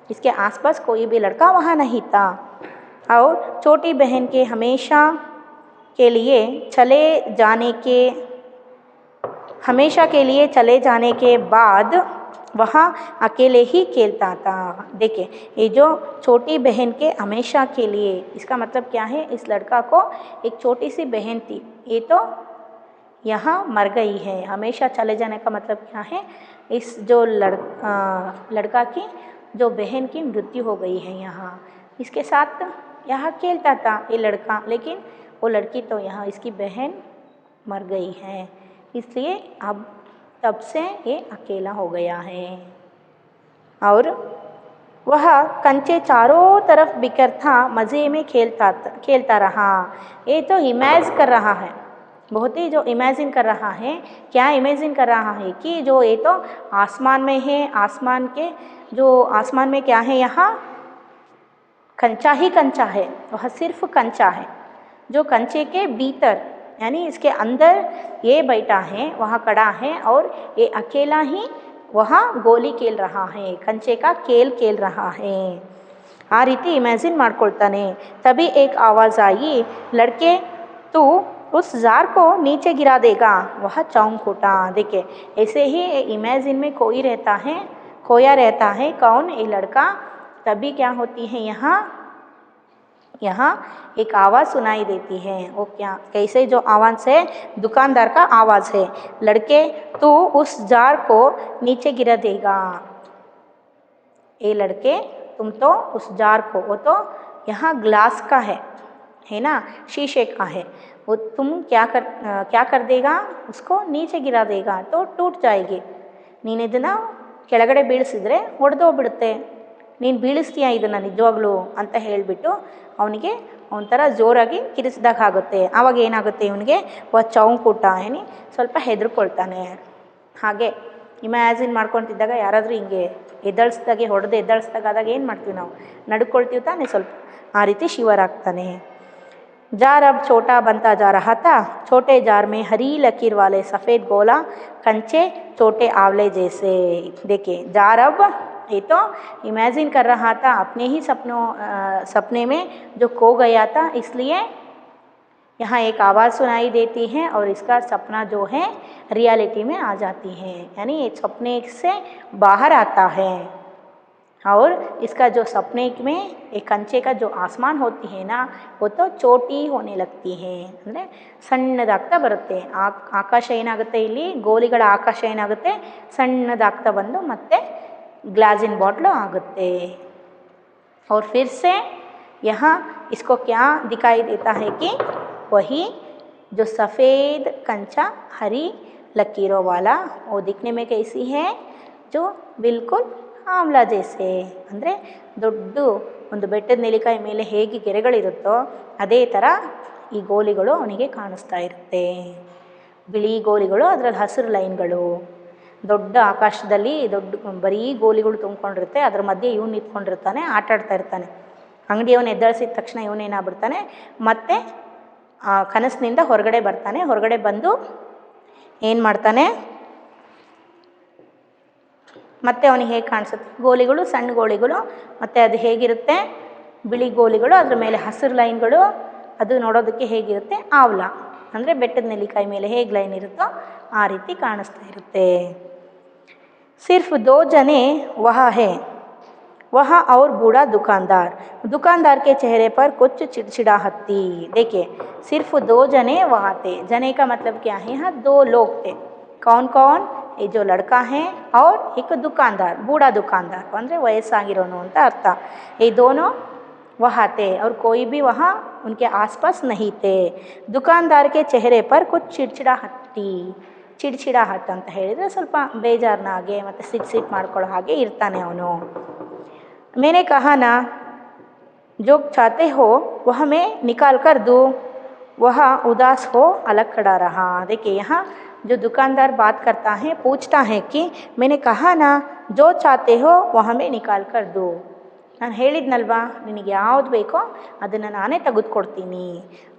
इसके आसपास कोई भी लड़का वहाँ नहीं था. और छोटी बहन के हमेशा के लिए चले जाने के बाद वह अकेले ही खेलता था. देखिए ये जो छोटी बहन के हमेशा के लिए, इसका मतलब क्या है, इस लड़का को एक छोटी सी बहन थी, ये तो यहाँ मर गई है. हमेशा चले जाने का मतलब क्या है, इस जो लड़का की जो बहन की मृत्यु हो गई है यहाँ, इसके साथ यहाँ खेलता था ये लड़का, लेकिन वो लड़की तो यहाँ इसकी बहन मर गई है, इसलिए अब तब से ये अकेला हो गया है. और वह कंचे चारों तरफ बिखर था, मज़े में खेलता रहा. ये तो इमेज कर रहा है, बहुत ही जो इमेजिन कर रहा है, क्या इमेजिन कर रहा है कि जो ये तो आसमान में है, आसमान में क्या है, यहाँ कंचा ही कंचा है, वह सिर्फ कंचा है. जो कंचे के भीतर यानी इसके अंदर ये बैठा है, वहाँ खड़ा है, और ये अकेला ही वहाँ गोली खेल रहा है, कंचे का खेल रहा है. आ रीति इमेजिन ಮಾಡ್ಕೊಳ್ತಾನೆ. तभी एक आवाज़ आई, लड़के तू उस जार को नीचे गिरा देगा. वह चौंक उठा. देखिए ऐसे ही इमेजिन में खोया रहता है कौन, ये लड़का. तभी क्या होती है, यहाँ एक आवाज़ सुनाई देती है. वो क्या, कैसे जो आवाज़ है, दुकानदार का आवाज़ है, लड़के तू उस जार को नीचे गिरा देगा. ये लड़के तुम तो उस जार को, वो तो यहाँ ग्लास का है ना, शीशे का है, वो तुम क्या कर देगा, उसको नीचे गिरा देगा तो टूट जाएगी. ನೀನು ಇದನ್ನು ಕೆಳಗಡೆ ಬೀಳಿಸಿದ್ರೆ ಒಡೆದೋಗ್ಬಿಡುತ್ತೆ, ನೀನು ಬೀಳಿಸ್ತೀಯ ಇದನ್ನು ನಿಜವಾಗ್ಲೂ ಅಂತ ಹೇಳಿಬಿಟ್ಟು ಅವನಿಗೆ ಒಂಥರ ಜೋರಾಗಿ ಕಿರಿಸಿದಾಗ ಆಗುತ್ತೆ. ಆವಾಗ ಏನಾಗುತ್ತೆ, ಇವನಿಗೆ ಚೌಂಕುಟ ಏನಿ ಸ್ವಲ್ಪ ಹೆದರ್ಕೊಳ್ತಾನೆ. ಹಾಗೆ ಇಮ್ಯಾಜಿನ್ ಮಾಡ್ಕೊತಿದ್ದಾಗ ಯಾರಾದರೂ ಹಿಂಗೆ ಎದ್ದಳಿಸ್ದಾಗ ಆದಾಗ ಏನು ಮಾಡ್ತೀವಿ ನಾವು, ನಡ್ಕೊಳ್ತೀವಿ ತಾನೆ ಸ್ವಲ್ಪ, ಆ ರೀತಿ ಶಿವರಾಗ್ತಾನೆ. जार अब छोटा बनता जा रहा था. छोटे जार में हरी लकीर वाले सफ़ेद गोला कंचे छोटे आंवले जैसे. देखिए जार अब ये तो इमेजिन कर रहा था अपने ही सपने में जो खो गया था, इसलिए यहाँ एक आवाज़ सुनाई देती है और इसका सपना जो है रियलिटी में आ जाती है, यानी ये सपने से बाहर आता है. और इसका जो सपने में एक कंचे का जो आसमान होती है ना, वो तो ಚೋಟಿ होने लगती है, ಅಂದರೆ ಸಣ್ಣದಾಗ್ತಾ ಬರುತ್ತೆ. ಆಕಾಶ ಏನಾಗುತ್ತೆ, ಇಲ್ಲಿ ಗೋಲಿಗಳ ಆಕಾಶ ಏನಾಗುತ್ತೆ, ಸಣ್ಣದಾಗ್ತಾ ಬಂದು ಮತ್ತೆ ग्लासिन बॉटल आगुत्ते. और फिर से यहाँ इसको क्या दिखाई देता है कि वही जो सफ़ेद कंचा हरी लकीरों वाला, वो दिखने में कैसी है, जो बिल्कुल ಆಮ್ಲ ಜೈಸೆ, ಅಂದರೆ ದೊಡ್ಡ ಒಂದು ಬೆಟ್ಟದ ನೆಲ್ಲಿಕಾಯಿ ಮೇಲೆ ಹೇಗೆ ಗೆರೆಗಳಿರುತ್ತೋ ಅದೇ ಥರ ಈ ಗೋಲಿಗಳು ಅವನಿಗೆ ಕಾಣಿಸ್ತಾ ಇರುತ್ತೆ. ಬಿಳಿ ಗೋಲಿಗಳು, ಅದರಲ್ಲಿ ಹಸಿರು ಲೈನ್ಗಳು, ದೊಡ್ಡ ಆಕಾಶದಲ್ಲಿ ಬರೀ ಗೋಲಿಗಳು ತುಂಬಿಕೊಂಡಿರುತ್ತೆ, ಅದರ ಮಧ್ಯೆ ಇವನು ನಿಂತ್ಕೊಂಡಿರ್ತಾನೆ, ಆಟಾಡ್ತಾ ಇರ್ತಾನೆ. ಅಂಗಡಿಯವನು ಎದ್ದಳಿಸಿದ ತಕ್ಷಣ ಇವನೇನಾಗ್ಬಿಡ್ತಾನೆ, ಮತ್ತೆ ಕನಸಿನಿಂದ ಹೊರಗಡೆ ಬರ್ತಾನೆ. ಹೊರಗಡೆ ಬಂದು ಏನು ಮಾಡ್ತಾನೆ, ಮತ್ತು ಅವನಿಗೆ ಹೇಗೆ ಕಾಣಿಸುತ್ತೆ, ಗೋಲಿಗಳು ಸಣ್ಣ ಗೋಲಿಗಳು, ಮತ್ತು ಅದು ಹೇಗಿರುತ್ತೆ, ಬಿಳಿ ಗೋಲಿಗಳು, ಅದ್ರ ಮೇಲೆ ಹಸಿರು ಲೈನ್ಗಳು, ಅದು ನೋಡೋದಕ್ಕೆ ಹೇಗಿರುತ್ತೆ, ಆವ್ಲ ಅಂದರೆ ಬೆಟ್ಟದ ನೆಲ್ಲಿಕಾಯಿ ಮೇಲೆ ಹೇಗೆ ಲೈನ್ ಇರುತ್ತೋ ಆ ರೀತಿ ಕಾಣಿಸ್ತಾ ಇರುತ್ತೆ. सिर्फ 2 जने वहाँ है, वहाँ और बूढ़ा दुकानदार. दुकानदार के चेहरे पर कुछ चिड़चिड़ाहट थी. देखिए सिर्फ 2 जने वहाँ थे. जने का मतलब क्या है, यहाँ 2 लोग थे. कौन कौन, ये जो लड़का है और एक दुकानदार, बूढ़ा दुकानदार ಅಂದರೆ ವಯಸ್ಸಾಗಿರೋನು ಅಂತ ಅರ್ಥ. ये दोनों वहाँ थे और कोई भी वहाँ उनके आसपास नहीं थे. दुकानदार के चेहरे पर कुछ चिड़चिड़ाहट थी. ಚಿಡ್ಚಿಡಾಹಟ್ ಅಂತ ಹೇಳಿದರೆ ಸ್ವಲ್ಪ ಬೇಜಾರನ ಹಾಗೆ ಮತ್ತು ಸಿಟ್ಟು ಮಾಡ್ಕೊಳ್ಳೋ ಹಾಗೆ ಇರ್ತಾನೆ ಅವನು. मैंने कहा ना जो चाहते हो वह मैं निकाल कर दूँ, वह उदास हो अलग खड़ा रहा. देखिए यहाँ जो दुकानदार बात करता है, पूछता है कि मैंने कहा ना जो चाहते हो वह मैं निकाल कर दूँ. ನಾನು ಹೇಳಿದ್ನಲ್ವಾ ನಿನಗೆ ಯಾವುದು ಬೇಕೋ ಅದನ್ನು ನಾನೇ ತೆಗೆದುಕೊಡ್ತೀನಿ.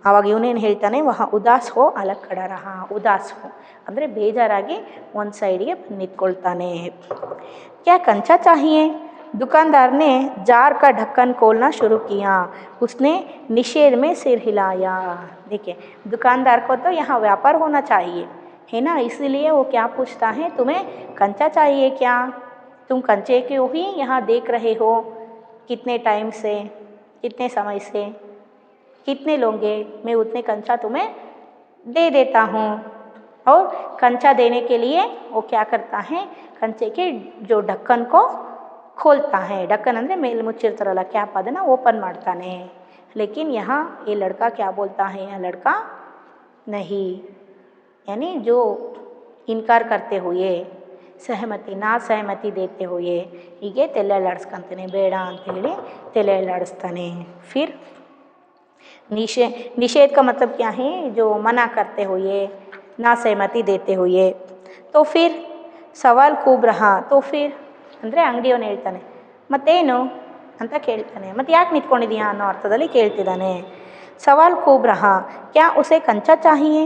ಆವಾಗ ಇವನೇನು ಹೇಳ್ತಾನೆ, ವಹ ಉದಾಸ್ ಹೋ ಅಲಗ್ ಖಡಾ ರಹಾ. ಉದಾಸ್ ಹೋ ಅಂದರೆ ಬೇಜಾರಾಗಿ ಒಂದು ಸೈಡಿಗೆ ನಿಂತ್ಕೊಳ್ತಾನೆ. ಕ್ಯಾ ಕಂಚಾ ಚಾಹಿಯೇ. दुकानदार ने जार का ढक्कन खोलना शुरू किया. उसने निषेध में सिर हिलाया. देखिए दुकानदार को तो यहाँ व्यापार होना चाहिए है ना, इसलिए वो क्या पूछता है, तुम्हें कंचा चाहिए क्या, तुम कंचे क्यों ही यहाँ देख रहे हो, कितने टाइम से, कितने समय से, कितने लोगे, मैं उतने कंचा तुम्हें दे देता हूँ. और कंचा देने के लिए वो क्या करता है, कंचे के जो ढक्कन को खोलता है. ढक्कन ಅಂದರೆ ಮೇಲೆ ಮುಚ್ಚಿರ್ತಾರಲ್ಲ ಕ್ಯಾಪ್, ಅದನ್ನು ಓಪನ್ ಮಾಡ್ತಾನೆ. लेकिन यहाँ ये लड़का क्या बोलता है, यह लड़का नहीं, यानी जो इनकार करते हुए ಸಹಮತಿ ನಾ ಸಹಮತಿ ದೇತೆ ಹುಯೆ ಹೀಗೆ ತೆಲೆಲ್ಲಾಡಿಸ್ಕೊಂತಾನೆ, ಬೇಡ ಅಂಥೇಳಿ ತೆಲೆಲ್ಲಾಡಿಸ್ತಾನೆ. फिर निषेध का मतलब क्या है, जो मना करते हुए, ना सहमति देते हुए. तो फिर सवाल खूब रहा. तो फिर ಅಂದರೆ ಅಂಗಡಿಯವನು ಹೇಳ್ತಾನೆ ಮತ್ತೇನು ಅಂತ ಕೇಳ್ತಾನೆ, ಮತ್ತು ಯಾಕೆ ನಿಂತ್ಕೊಂಡಿದೀಯಾ ಅನ್ನೋ ಅರ್ಥದಲ್ಲಿ ಕೇಳ್ತಿದ್ದಾನೆ. ಸವಾಲ್ खूब रहा. क्या उसे कंचा चाहिए,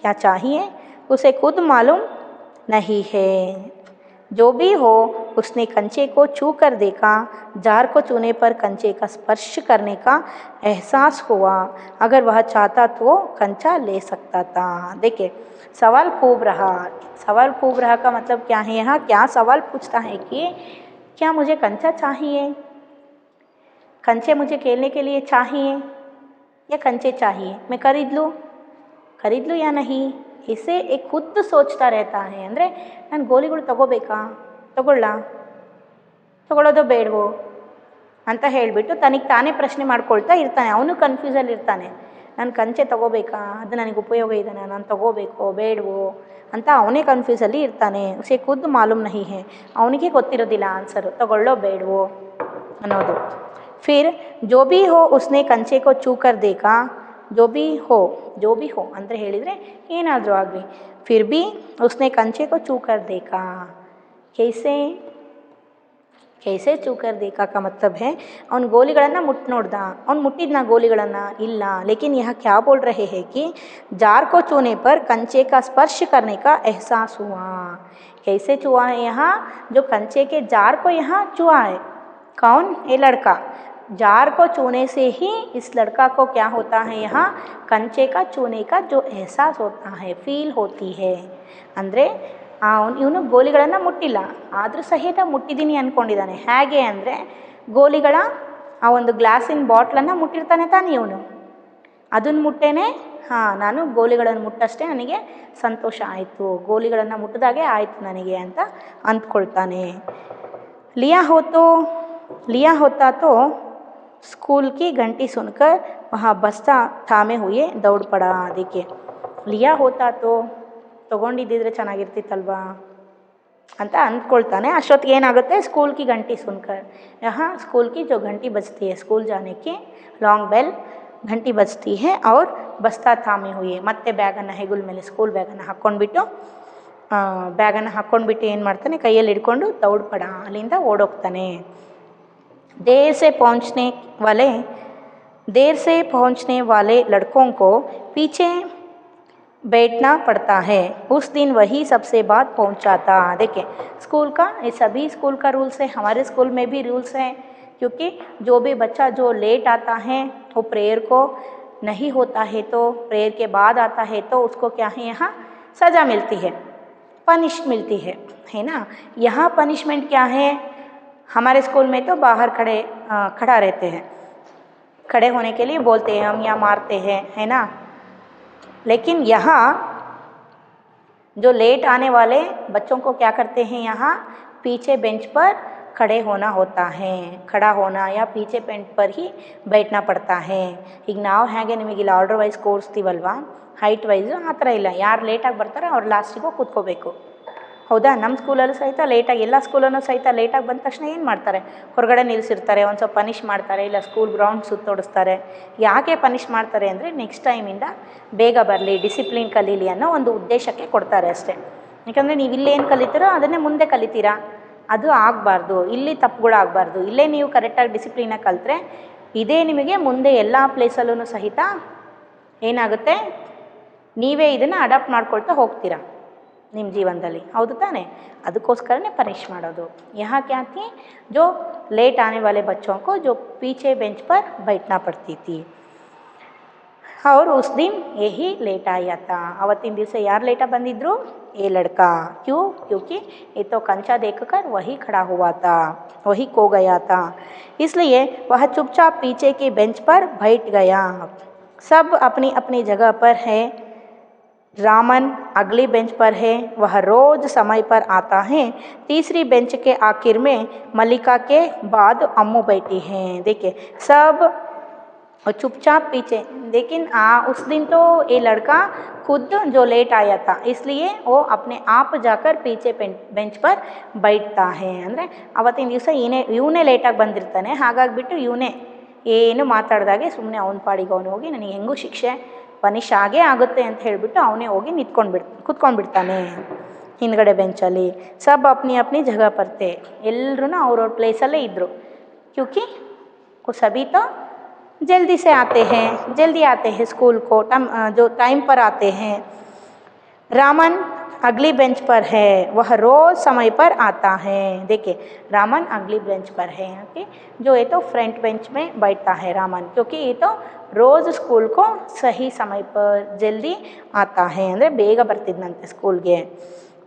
क्या चाहिए, उसे खुद मालूम नहीं है. जो भी हो उसने कंचे को छू कर देखा. जार को छूने पर कंचे का स्पर्श करने का एहसास हुआ. अगर वह चाहता तो कंचा ले सकता था. देखिए सवाल खूब रहा. सवाल खूब रहा का मतलब क्या है, यहाँ क्या सवाल पूछता है कि क्या मुझे कंचा चाहिए, कंचे मुझे खेलने के लिए चाहिए या कंचे चाहिए, मैं खरीद लूँ या नहीं, इसे एक खुद सोचता रहता है. ಅಂದರೆ ನಾನು ಗೋಲಿಗಳು ತಗೋಬೇಕಾ, ತಗೊಳ್ಳೋದು ಬೇಡವೋ ಅಂತ ಹೇಳಿಬಿಟ್ಟು ತನಗೆ ತಾನೇ ಪ್ರಶ್ನೆ ಮಾಡ್ಕೊಳ್ತಾ ಇರ್ತಾನೆ. ಅವನು ಕನ್ಫ್ಯೂಸಲ್ಲಿ ಇರ್ತಾನೆ, ನಾನು ಕಂಚೆ ತಗೋಬೇಕಾ, ಅದು ನನಗೆ ಉಪಯೋಗ ಇದೆನಾ, ನಾನು ತಗೋಬೇಕೋ ಬೇಡವೋ ಅಂತ ಅವನೇ ಕನ್ಫ್ಯೂಸಲ್ಲಿ ಇರ್ತಾನೆ. ಉಸೆ ಖುದ್ ಮಾಲೂಮ್ ನಹಿ ಹೇ, ಅವನಿಗೆ ಗೊತ್ತಿರೋದಿಲ್ಲ ಆನ್ಸರು ತಗೊಳ್ಳೋ ಬೇಡವೋ ಅನ್ನೋದು. ಫಿರ್ ಜೋ ಬಿ ಹೋ ಉಸ್ನೆ ಕಂಚೆ ಕೋ ಚೂ ಕರ್ ದೇಖಾ. ಜೋ ಬಿ ಹೋ ಅಂದರೆ ಹೇಳಿದರೆ ಏನಾದರೂ ಆಗಲಿ. ಫಿರ್ ಬಿ ಉಸ್ನೆ ಕಂಚೆ ಕೋ ಚೂ ಕರ್ ದೇಖಾ. कैसे ಚೂ ಕರ್ ದೇಖಾ का मतलब है ಅವನು ಗೋಲಿಗಳನ್ನು ನೋಡ್ದ. ಅವ್ನು ಮುಟ್ಟಿದ್ನ ಗೋಲಿಗಳನ್ನು ಇಲ್ಲ. लेकिन यह क्या बोल रहे हैं कि जार को छूने पर कंचे का स्पर्श करने का एहसास हुआ. कैसे छुआ है, यहाँ जो कंचे के जार को यहाँ छुआ है. कौन, ये लड़का. जार को छूने से ही इस लड़का को क्या होता है, यहाँ कंचे का छूने का जो एहसास होता है, फील होती है. ಅಂದರೆ ಇವನು ಗೋಲಿಗಳನ್ನು ಮುಟ್ಟಿಲ್ಲ, ಆದರೂ ಸಹಿತ ಮುಟ್ಟಿದ್ದೀನಿ ಅಂದ್ಕೊಂಡಿದ್ದಾನೆ. ಹೇಗೆ ಅಂದರೆ ಗೋಲಿಗಳ ಆ ಒಂದು ಗ್ಲಾಸಿನ ಬಾಟ್ಲನ್ನು ಮುಟ್ಟಿರ್ತಾನೆ ತಾನೇ ಇವನು, ಅದನ್ನು ಮುಟ್ಟೇನೆ ನಾನು ಗೋಲಿಗಳನ್ನು ಮುಟ್ಟಷ್ಟೇ ನನಗೆ ಸಂತೋಷ ಆಯಿತು, ಗೋಲಿಗಳನ್ನು ಮುಟ್ಟಿದಾಗೆ ಆಯಿತು ನನಗೆ ಅಂತ ಅಂದ್ಕೊಳ್ತಾನೆ. लिया होता तो स्कूल की घंटी सुनकर वहाँ बस्ता थामे हुए दौड़ पड़ा. देखिए लिया होता तो ತೊಗೊಂಡಿದ್ದಿದ್ರೆ ಚೆನ್ನಾಗಿರ್ತಿತ್ತಲ್ವಾ ಅಂತ ಅಂದ್ಕೊಳ್ತಾನೆ. ಅಷ್ಟೊತ್ತಿಗೆ ಏನಾಗುತ್ತೆ, ಸ್ಕೂಲ್ ಕಿ ಗಂಟಿ ಸುನ್ಕರ್, यहाँ स्कूल की जो घंटी बजती है स्कूल जाने की, लॉन्ग बेल घंटी बजती है और बस्ता थामे हुए. ಮತ್ತೆ ಬ್ಯಾಗನ್ನು ಹೆಗಲ ಮೇಲೆ ಸ್ಕೂಲ್ ಬ್ಯಾಗನ್ನು ಹಾಕ್ಕೊಂಡ್ಬಿಟ್ಟು ಏನು ಮಾಡ್ತಾನೆ, ಕೈಯಲ್ಲಿ ಹಿಡ್ಕೊಂಡು ದೌಡ್ಪಡ ಅಲ್ಲಿಂದ ಓಡೋಗ್ತಾನೆ. देर से पहुँचने वाले लड़कों को पीछे बैठना पड़ता है. उस दिन वही सबसे बाद पहुंचा था. देखिए स्कूल का, ये सभी स्कूल का रूल्स है, हमारे स्कूल में भी रूल्स हैं. क्योंकि जो भी बच्चा जो लेट आता है वो प्रेयर को नहीं होता है तो प्रेयर के बाद आता है तो उसको क्या है यहाँ सज़ा मिलती है, पनिश मिलती है ना। यहाँ पनिशमेंट क्या है, हमारे स्कूल में तो बाहर खड़ा रहते हैं, खड़े होने के लिए बोलते हैं हम या मारते हैं, है ना। लेकिन यहाँ जो लेट आने वाले बच्चों को क्या करते हैं, यहाँ पीछे बेंच पर खड़े होना होता है, खड़ा होना या पीछे बेंच पर ही बैठना पड़ता है। ಈಗ ನಾವು ಹೇಗೆ ನಿಮಗಿಲ್ಲ ಆರ್ಡರ್ ವೈಸ್ ಕೂರಿಸ್ತೀವಲ್ವಾ, ಹೈಟ್ ವೈಸು ಆ ಥರ ಇಲ್ಲ, ಯಾರು ಲೇಟಾಗಿ ಬರ್ತಾರೋ ಅವ್ರು ಲಾಸ್ಟಿಗೂ ಕೂತ್ಕೋಬೇಕು, ಹೌದಾ. ನಮ್ಮ ಸ್ಕೂಲಲ್ಲೂ ಸಹಿತ ಲೇಟಾಗಿ, ಎಲ್ಲ ಸ್ಕೂಲಲ್ಲೂ ಸಹಿತ ಲೇಟಾಗಿ ಬಂದ ತಕ್ಷಣ ಏನು ಮಾಡ್ತಾರೆ, ಹೊರಗಡೆ ನಿಲ್ಲಿಸಿರ್ತಾರೆ, ಒಂದು ಸ್ವಲ್ಪ ಪನಿಷ್ ಮಾಡ್ತಾರೆ, ಇಲ್ಲ ಸ್ಕೂಲ್ ಗ್ರೌಂಡ್ ಸುತ್ತೋಡಿಸ್ತಾರೆ. ಯಾಕೆ ಪನಿಷ್ ಮಾಡ್ತಾರೆ ಅಂದರೆ ನೆಕ್ಸ್ಟ್ ಟೈಮಿಂದ ಬೇಗ ಬರಲಿ, ಡಿಸಿಪ್ಲಿನ್ ಕಲೀಲಿ ಅನ್ನೋ ಒಂದು ಉದ್ದೇಶಕ್ಕೆ ಕೊಡ್ತಾರೆ ಅಷ್ಟೇ. ಯಾಕಂದರೆ ನೀವು ಇಲ್ಲೇನು ಕಲಿತೀರೋ ಅದನ್ನೇ ಮುಂದೆ ಕಲಿತೀರಾ, ಅದು ಆಗಬಾರ್ದು, ಇಲ್ಲಿ ತಪ್ಪುಗಳಾಗಬಾರ್ದು. ಇಲ್ಲೇ ನೀವು ಕರೆಕ್ಟಾಗಿ ಡಿಸಿಪ್ಲಿನಾಗಿ ಕಲಿತ್ರೆ ಇದೇ ನಿಮಗೆ ಮುಂದೆ ಎಲ್ಲ ಪ್ಲೇಸಲ್ಲೂ ಸಹಿತ ಏನಾಗುತ್ತೆ, ನೀವೇ ಇದನ್ನು ಅಡಾಪ್ಟ್ ಮಾಡ್ಕೊಳ್ತಾ ಹೋಗ್ತೀರಾ ನಿಮ್ಮ ಜೀವನದಲ್ಲಿ, ಹೌದು ತಾನೆ. ಅದಕ್ಕೋಸ್ಕರನೇ ಪನಿಷ್ ಮಾಡೋದು. यहाँ क्या थी, जो लेट आने वाले बच्चों को जो पीछे बेंच पर बैठना पड़ती थी, और उस दिन यही लेट आया था. ಅವತ್ತಿನ ದಿವಸ ಯಾರು ಲೇಟಾಗಿ ಬಂದಿದ್ರು, ये लड़का. क्यों, क्योंकि ये तो कंचा देखकर वही खड़ा हुआ था, वही खो गया था, इसलिए वह चुपचाप पीछे के बेंच पर बैठ गया. सब अपनी अपनी जगह पर है. रामन अगली बेंच पर है, वह रोज़ समय पर आता है. तीसरी बेंच के आखिर में मल्लिका के बाद अम्मू बैठी हैं. देखिए सब चुपचाप पीछे, लेकिन उस दिन तो ये लड़का खुद जो लेट आया था इसलिए वो अपने आप जाकर पीछे बेंच पर बैठता है. ಅಂದರೆ ಅವತ್ತಿನ ದಿವಸ ಇವನೇ ಲೇಟಾಗಿ ಬಂದಿರ್ತಾನೆ, ಹಾಗಾಗಿಬಿಟ್ಟು ಇವನೇ ಏನು ಮಾತಾಡ್ದಾಗೆ ಸುಮ್ಮನೆ ಅವನ ಪಾಡಿಗೆ ಅವನು ಹೋಗಿ ನನಗೆ ಹೆಂಗೂ ಶಿಕ್ಷೆ ಪನಿಷ್ ಆಗೇ ಆಗುತ್ತೆ ಅಂತ ಹೇಳಿಬಿಟ್ಟು ಅವನೇ ಹೋಗಿ ಕುತ್ಕೊಂಡ್ಬಿಡ್ತಾನೆ ಹಿಂದ್ಗಡೆ ಬೆಂಚಲ್ಲಿ. ಸಬ್ ಅಪ್ನಿ ಅಪ್ನಿ ಜಗ ಪರ್ತೆ, ಎಲ್ಲರೂ ಅವ್ರವ್ರ ಪ್ಲೇಸಲ್ಲೇ ಇದ್ದರು. क्योंकि वो सभी तो जल्दी से आते हैं, जल्दी आते हैं स्कूल को, जो टाइम पर आते हैं. रामन अगली बेंच पर है, वह रोज़ समय पर आता है. देखिए रामन अगली बेंच पर है, ओके, जो ये तो फ्रंट बेंच में बैठता है रामन, क्योंकि ये तो रोज़ स्कूल को सही समय पर जल्दी आता है, ಅಂದರೆ ಬೇಗ ಬರ್ತಿದ್ನಂತೆ ಸ್ಕೂಲ್ಗೆ.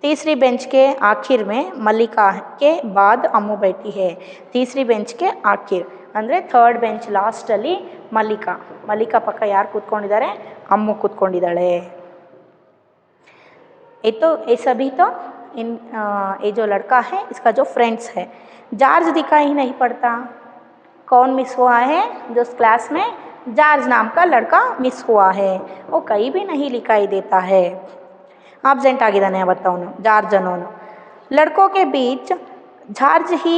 तीसरी बेंच के आखिर में मल्लिका के बाद अम्मू बैठी है. तीसरी बेंच के आखिर ಅಂದರೆ ಥರ್ಡ್ ಬೆಂಚ್ ಲಾಸ್ಟಲ್ಲಿ ಮಲ್ಲಿಕಾ ಪಕ್ಕ ಯಾರು ಕೂತ್ಕೊಂಡಿದ್ದಾರೆ, ಅಮ್ಮು ಕೂತ್ಕೊಂಡಿದ್ದಾಳೆ. ये सभी तो ये जो लड़का है इसका जो फ्रेंड्स है. जॉर्ज दिखाई ही नहीं पड़ता. कौन मिस हुआ है, जो क्लास में जॉर्ज नाम का लड़का मिस हुआ है, वो कहीं भी नहीं दिखाई देता है. ಆಬ್ಸೆಂಟ್ ಆಗಿದ್ದಾನೆ ಅವತ್ತವನು, ಜಾರ್ಜ್ ಅನ್ನೋನು. लड़कों के बीच जॉर्ज ही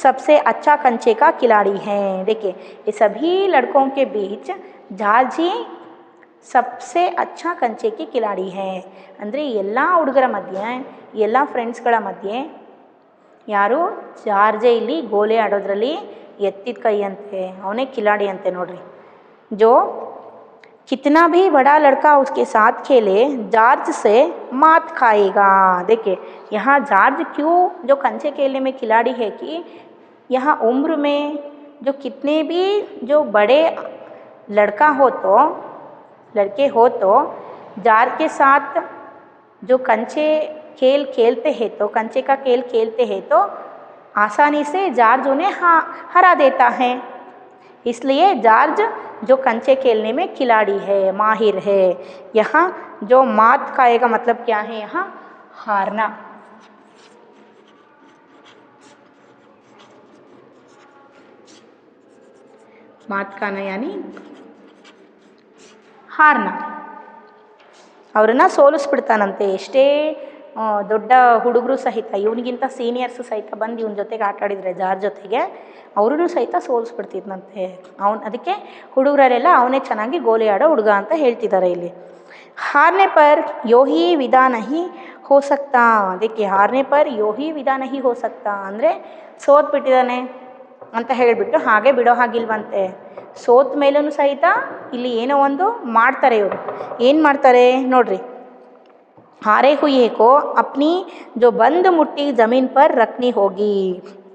सबसे अच्छा कंचे का खिलाड़ी है. देखिए ये सभी लड़कों के बीच जॉर्ज ही सबसे अच्छा कंचे की खिलाड़ी है. ಅಂದರೆ ಎಲ್ಲ ಹುಡುಗರ ಮಧ್ಯೆ, ಎಲ್ಲ ಫ್ರೆಂಡ್ಸ್ಗಳ ಮಧ್ಯೆ ಯಾರು, ಜಾರ್ಜೇ ಇಲ್ಲಿ ಗೋಲೆ ಆಡೋದ್ರಲ್ಲಿ ಎತ್ತಿದ ಕೈ ಅಂತೆ, ಅವನೇ ಖಿಲಾಡಿ ಅಂತೆ ನೋಡ್ರಿ. जो कितना भी बड़ा लड़का उसके साथ खेले जॉर्ज से मात खाएगा. देखिए यहाँ जॉर्ज क्यों जो कंचे खेलने में खिलाड़ी है कि यहाँ उम्र में जो कितने भी जो बड़े लड़के हो तो जॉर्ज के साथ जो कंचे खेल खेलते हैं तो कंचे का खेल खेलते हैं तो आसानी से जॉर्ज उन्हें हरा देता है. इसलिए जॉर्ज जो कंचे खेलने में खिलाड़ी है, माहिर है. यहाँ जो मात खाएगा मतलब क्या है, यहाँ हारना. मात खाना यानी हारना. ಅವರನ್ನು ಸೋಲಿಸ್ಬಿಡ್ತಾನಂತೆ. ಎಷ್ಟೇ ದೊಡ್ಡ ಹುಡುಗರು ಸಹಿತ, ಇವನಿಗಿಂತ ಸೀನಿಯರ್ಸ್ ಸಹಿತ ಬಂದು ಇವನ ಜೊತೆಗೆ ಆಟ ಆಡಿದರೆ ಜಾರ್ಜ್ ಜೊತೆಗೆ, ಅವ್ರೂ ಸಹಿತ ಸೋಲಿಸ್ಬಿಡ್ತಿದ್ನಂತೆ ಅದಕ್ಕೆ ಹುಡುಗರಲ್ಲೆಲ್ಲ ಅವನೇ ಚೆನ್ನಾಗಿ ಗೋಲಿ ಆಡೋ ಹುಡುಗ ಅಂತ ಹೇಳ್ತಿದ್ದಾರೆ ಇಲ್ಲಿ. हारने पर यो ही विदा नहीं हो सकता. ಅದಕ್ಕೆ हारने पर यो ही विदा नहीं हो सकता ಅಂದರೆ ಸೋತ್ಬಿಟ್ಟಿದ್ದಾನೆ ಅಂತ ಹೇಳಿಬಿಟ್ಟು ಹಾಗೆ ಬಿಡೋ ಹಾಗಿಲ್ವಂತೆ. ಸೋತ ಮೇಲೂ ಸಹಿತ ಇಲ್ಲಿ ಏನೋ ಒಂದು ಮಾಡ್ತಾರೆ ಇವರು. ಏನು ಮಾಡ್ತಾರೆ ನೋಡ್ರಿ. हारे हुए को अपनी जो बंद मुट्ठी ज़मीन पर रखनी होगी.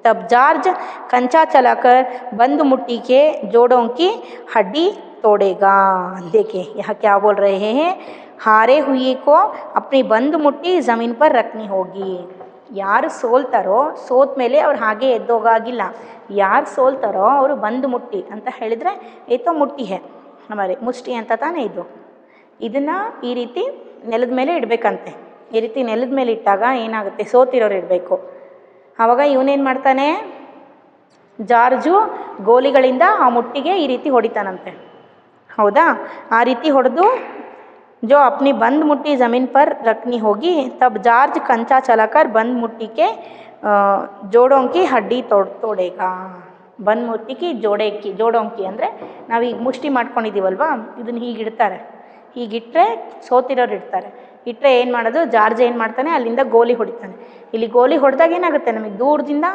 तब जॉर्ज कंचा चलाकर बंद मुट्ठी के जोड़ों की हड्डी तोड़ेगा। देखिए यहाँ क्या बोल रहे हैं, हारे हुए को अपनी बंद मुट्ठी ज़मीन पर रखनी होगी। ಯಾರು ಸೋಲ್ತಾರೋ ಸೋತ ಮೇಲೆ ಅವ್ರು ಹಾಗೆ ಎದ್ದೋಗಾಗಿಲ್ಲ, ಯಾರು ಸೋಲ್ತಾರೋ ಅವರು ಬಂದು ಮುಟ್ಟಿ ಅಂತ ಹೇಳಿದರೆ ಏತೋ ಮುಟ್ಟಿ ಹೇ ಹಮಾರೆ ಮುಷ್ಟಿ ಅಂತ ತಾನೇ ಇದು, ಇದನ್ನು ಈ ರೀತಿ ನೆಲದ ಮೇಲೆ ಇಡಬೇಕಂತೆ. ಈ ರೀತಿ ನೆಲದ ಮೇಲೆ ಇಟ್ಟಾಗ ಏನಾಗುತ್ತೆ, ಸೋತಿರೋರು ಇಡಬೇಕು. ಆವಾಗ ಇವನೇನು ಮಾಡ್ತಾನೆ, ಜಾರ್ಜು ಗೋಲಿಗಳಿಂದ ಆ ಮುಟ್ಟಿಗೆ ಈ ರೀತಿ ಹೊಡಿತಾನಂತೆ. ಹೌದಾ, ಆ ರೀತಿ ಹೊಡೆದು जो अपनी बंद मुट्ठी ज़मीन पर रखनी होगी, तब जार्ज कंचा चलाकर बंद मुट्ठी के जोड़ों की हड्डी तोड़ेगा. बंद मुट्ठी की जोड़ों की ಅಂದರೆ ನಾವೀಗ ಮುಷ್ಟಿ ಮಾಡ್ಕೊಂಡಿದ್ದೀವಲ್ವಾ, ಇದನ್ನು ಹೀಗಿಡ್ತಾರೆ, ಹೀಗಿಟ್ಟರೆ ಸೋತಿರೋರು ಇಡ್ತಾರೆ. ಇಟ್ಟರೆ ಏನು ಮಾಡೋದು, ಜಾರ್ಜ್ ಏನು ಮಾಡ್ತಾನೆ, ಅಲ್ಲಿಂದ ಗೋಲಿ ಹೊಡಿತಾನೆ. ಇಲ್ಲಿ ಗೋಲಿ ಹೊಡೆದಾಗ ಏನಾಗುತ್ತೆ, ನಮಗೆ ದೂರದಿಂದ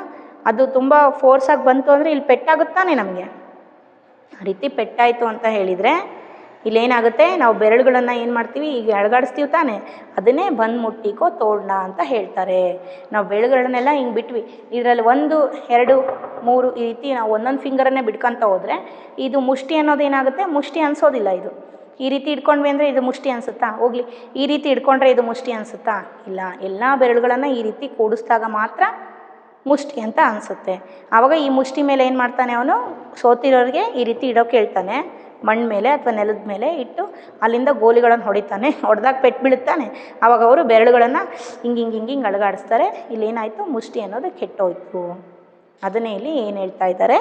ಅದು ತುಂಬ ಫೋರ್ಸಾಗಿ ಬಂತು ಅಂದರೆ ಇಲ್ಲಿ ಪೆಟ್ಟಾಗುತ್ತಾನೆ ನಮಗೆ. ಆ ರೀತಿ ಪೆಟ್ಟಾಯಿತು ಅಂತ ಹೇಳಿದರೆ ಇಲ್ಲೇನಾಗುತ್ತೆ, ನಾವು ಬೆರಳುಗಳನ್ನು ಏನು ಮಾಡ್ತೀವಿ, ಈಗ ಎಳಗಾಡಿಸ್ತೀವಿ ತಾನೆ, ಅದನ್ನೇ ಬಂದು ಮುಟ್ಟಿಕೋ ತೋಡಣ ಅಂತ ಹೇಳ್ತಾರೆ. ನಾವು ಬೆರಳುಗಳನ್ನೆಲ್ಲ ಹಿಂಗೆ ಬಿಟ್ವಿ, ಇದರಲ್ಲಿ 1 2 3 ಈ ರೀತಿ ನಾವು ಒಂದೊಂದು ಫಿಂಗರನ್ನೇ ಬಿಡ್ಕೊತ ಹೋದರೆ ಇದು ಮುಷ್ಟಿ ಅನ್ನೋದೇನಾಗುತ್ತೆ, ಮುಷ್ಟಿ ಅನಿಸೋದಿಲ್ಲ. ಇದು ಈ ರೀತಿ ಇಟ್ಕೊಂಡ್ವಿ ಅಂದರೆ ಇದು ಮುಷ್ಟಿ ಅನಿಸುತ್ತಾ, ಹೋಗಲಿ ಈ ರೀತಿ ಇಟ್ಕೊಂಡ್ರೆ ಇದು ಮುಷ್ಟಿ ಅನಿಸುತ್ತಾ, ಇಲ್ಲ. ಎಲ್ಲ ಬೆರಳುಗಳನ್ನು ಈ ರೀತಿ ಕೂಡಿಸಿದಾಗ ಮಾತ್ರ ಮುಷ್ಟಿ ಅಂತ ಅನಿಸುತ್ತೆ. ಆವಾಗ ಈ ಮುಷ್ಟಿ ಮೇಲೆ ಏನು ಮಾಡ್ತಾನೆ ಅವನು, ಸೋತಿರೋರಿಗೆ ಈ ರೀತಿ ಇಡೋಕೆ ಹೇಳ್ತಾನೆ, ಮಣ್ಣು ಮೇಲೆ ಅಥವಾ ನೆಲದ ಮೇಲೆ ಇಟ್ಟು ಅಲ್ಲಿಂದ ಗೋಲಿಗಳನ್ನು ಹೊಡಿತಾನೆ. ಹೊಡೆದಾಗ ಪೆಟ್ಟು ಬೀಳುತ್ತಾನೆ. ಆವಾಗ ಅವರು ಬೆರಳುಗಳನ್ನು ಹಿಂಗೆ ಅಳಗಾಡಿಸ್ತಾರೆ. ಇಲ್ಲೇನಾಯಿತು, ಮುಷ್ಟಿ ಅನ್ನೋದು ಕೆಟ್ಟೋಯ್ತು. ಅದನ್ನೇ ಇಲ್ಲಿ ಏನು ಹೇಳ್ತಾ ಇದ್ದಾರೆ,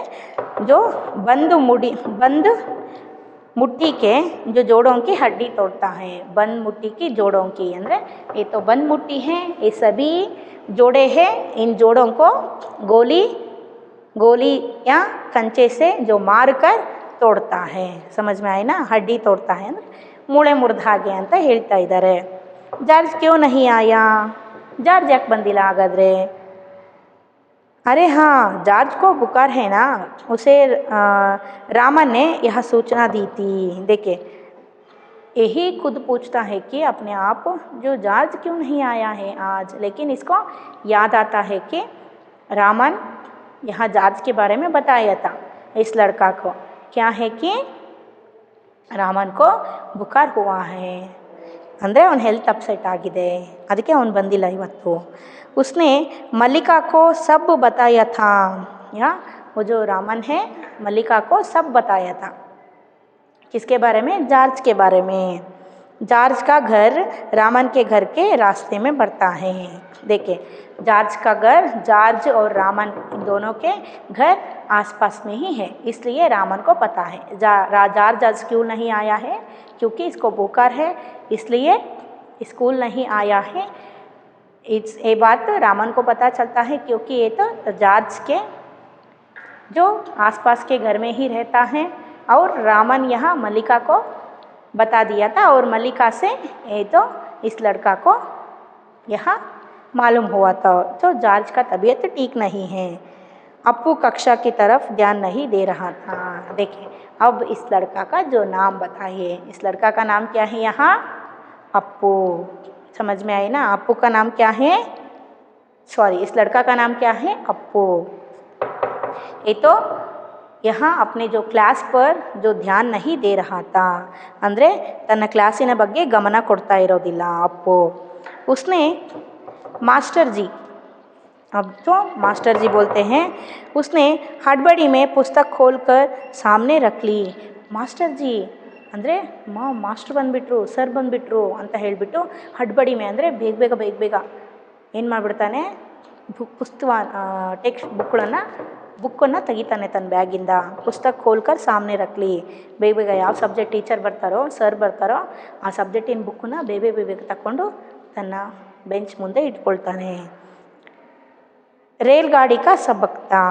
ಜೋ ಬಂದು मुट्ठी के जो जोड़ों की हड्डी तोड़ता है, बंद मुट्ठी की जोड़ों की ಅಂದರೆ ये तो बंद मुट्ठी है, ये सभी जोड़े हैं, इन जोड़ों को गोली या कंचे से जो मार कर तोड़ता है. समझ में आए ना, हड्डी तोड़ता है ಅಂದರೆ ಮೂಳೆ ಮುರಿದ ಹಾಗೆ ಅಂತ ಹೇಳ್ತಾ ಇದ್ದಾರೆ. ಜಾರ್ಜ್ ಕ್ಯೂ ನಹಿ ಆಯಾ, ಜಾರ್ಜ್ ಯಾಕೆ ಬಂದಿಲ್ಲ ಹಾಗಾದರೆ? अरे हाँ, जॉर्ज को बुखार है ना, उसे रामन ने यह सूचना दी थी. देखिए यही खुद पूछता है कि अपने आप, जो जॉर्ज क्यों नहीं आया है आज, लेकिन इसको याद आता है कि रामन यहाँ जॉर्ज के बारे में बताया था. इस लड़का को क्या है कि ರಾಮನ್ ಕೋ ಬುಖಾರ್ ಹುವಾ ಹೈ ಅಂದರೆ ಅವನ ಹೆಲ್ತ್ ಅಪ್ಸೆಟ್ ಆಗಿದೆ, ಅದಕ್ಕೆ ಅವನು ಬಂದಿಲ್ಲ ಇವತ್ತು. उसने मल्लिका को सब बताया था, या वो जो रामन है मल्लिका को सब बताया था. किसके बारे में? जॉर्ज के बारे में. जॉर्ज का घर रामन के घर के रास्ते में पड़ता है. देखिए जॉर्ज का घर, जॉर्ज और रामन इन दोनों के घर आसपास में ही है, इसलिए रामन को पता है. जॉर्ज आज क्यों नहीं आया है? क्योंकि इसको बुखार है, इसलिए स्कूल नहीं आया है. ये बात रामन को पता चलता है क्योंकि ये तो जॉर्ज के जो आसपास के घर में ही रहता है, और रामन यहाँ मल्लिका को बता दिया था, और मल्लिका से ये तो इस लड़का को यहाँ मालूम हुआ था. तो जॉर्ज का तबीयत ठीक नहीं है. अप्पू कक्षा की तरफ ध्यान नहीं दे रहा था. देखिए अब इस लड़का का जो नाम बताइए, इस लड़का का नाम क्या है यहाँ? अप्पू. समझ में आए ना, अप्पू का नाम क्या है? सॉरी, इस लड़का का नाम क्या है? अप्पू. ये तो यहाँ अपने जो क्लास पर जो ध्यान नहीं दे रहा था, ಅಂದರೆ ತನ್ನ ಕ್ಲಾಸಿನ ಬಗ್ಗೆ ಗಮನ ಕೊಡ್ತಾ ಇರೋದಿಲ್ಲ ಅಪ್ಪು. उसने मास्टर जी, अब तो मास्टर जी बोलते हैं, उसने हड़बड़ी में पुस्तक खोलकर सामने रख ली. मास्टर जी ಅಂದರೆ ಮಾಸ್ಟರ್ ಬಂದುಬಿಟ್ರು, ಸರ್ ಬಂದುಬಿಟ್ರು ಅಂತ ಹೇಳಿಬಿಟ್ಟು ಹಡ್ಬಡಿ ಮೇ ಅಂದರೆ ಬೇಗ ಏನು ಮಾಡಿಬಿಡ್ತಾನೆ, ಬುಕ್ಕನ್ನು ತೆಗಿತಾನೆ ತನ್ನ ಬ್ಯಾಗಿಂದ. ಪುಸ್ತಕ ಖೋಲ್ಕರ್ ಸಾಮನೆ ರಕ್ಲಿ, ಬೇಗ ಯಾವ ಸಬ್ಜೆಕ್ಟ್ ಟೀಚರ್ ಬರ್ತಾರೋ, ಸರ್ ಬರ್ತಾರೋ ಆ ಸಬ್ಜೆಕ್ಟಿನ ಬುಕ್ಕನ್ನು ಬೇಗ ತಗೊಂಡು ತನ್ನ ಬೆಂಚ್ ಮುಂದೆ ಇಟ್ಕೊಳ್ತಾನೆ. रेलगाड़ी का सबक था.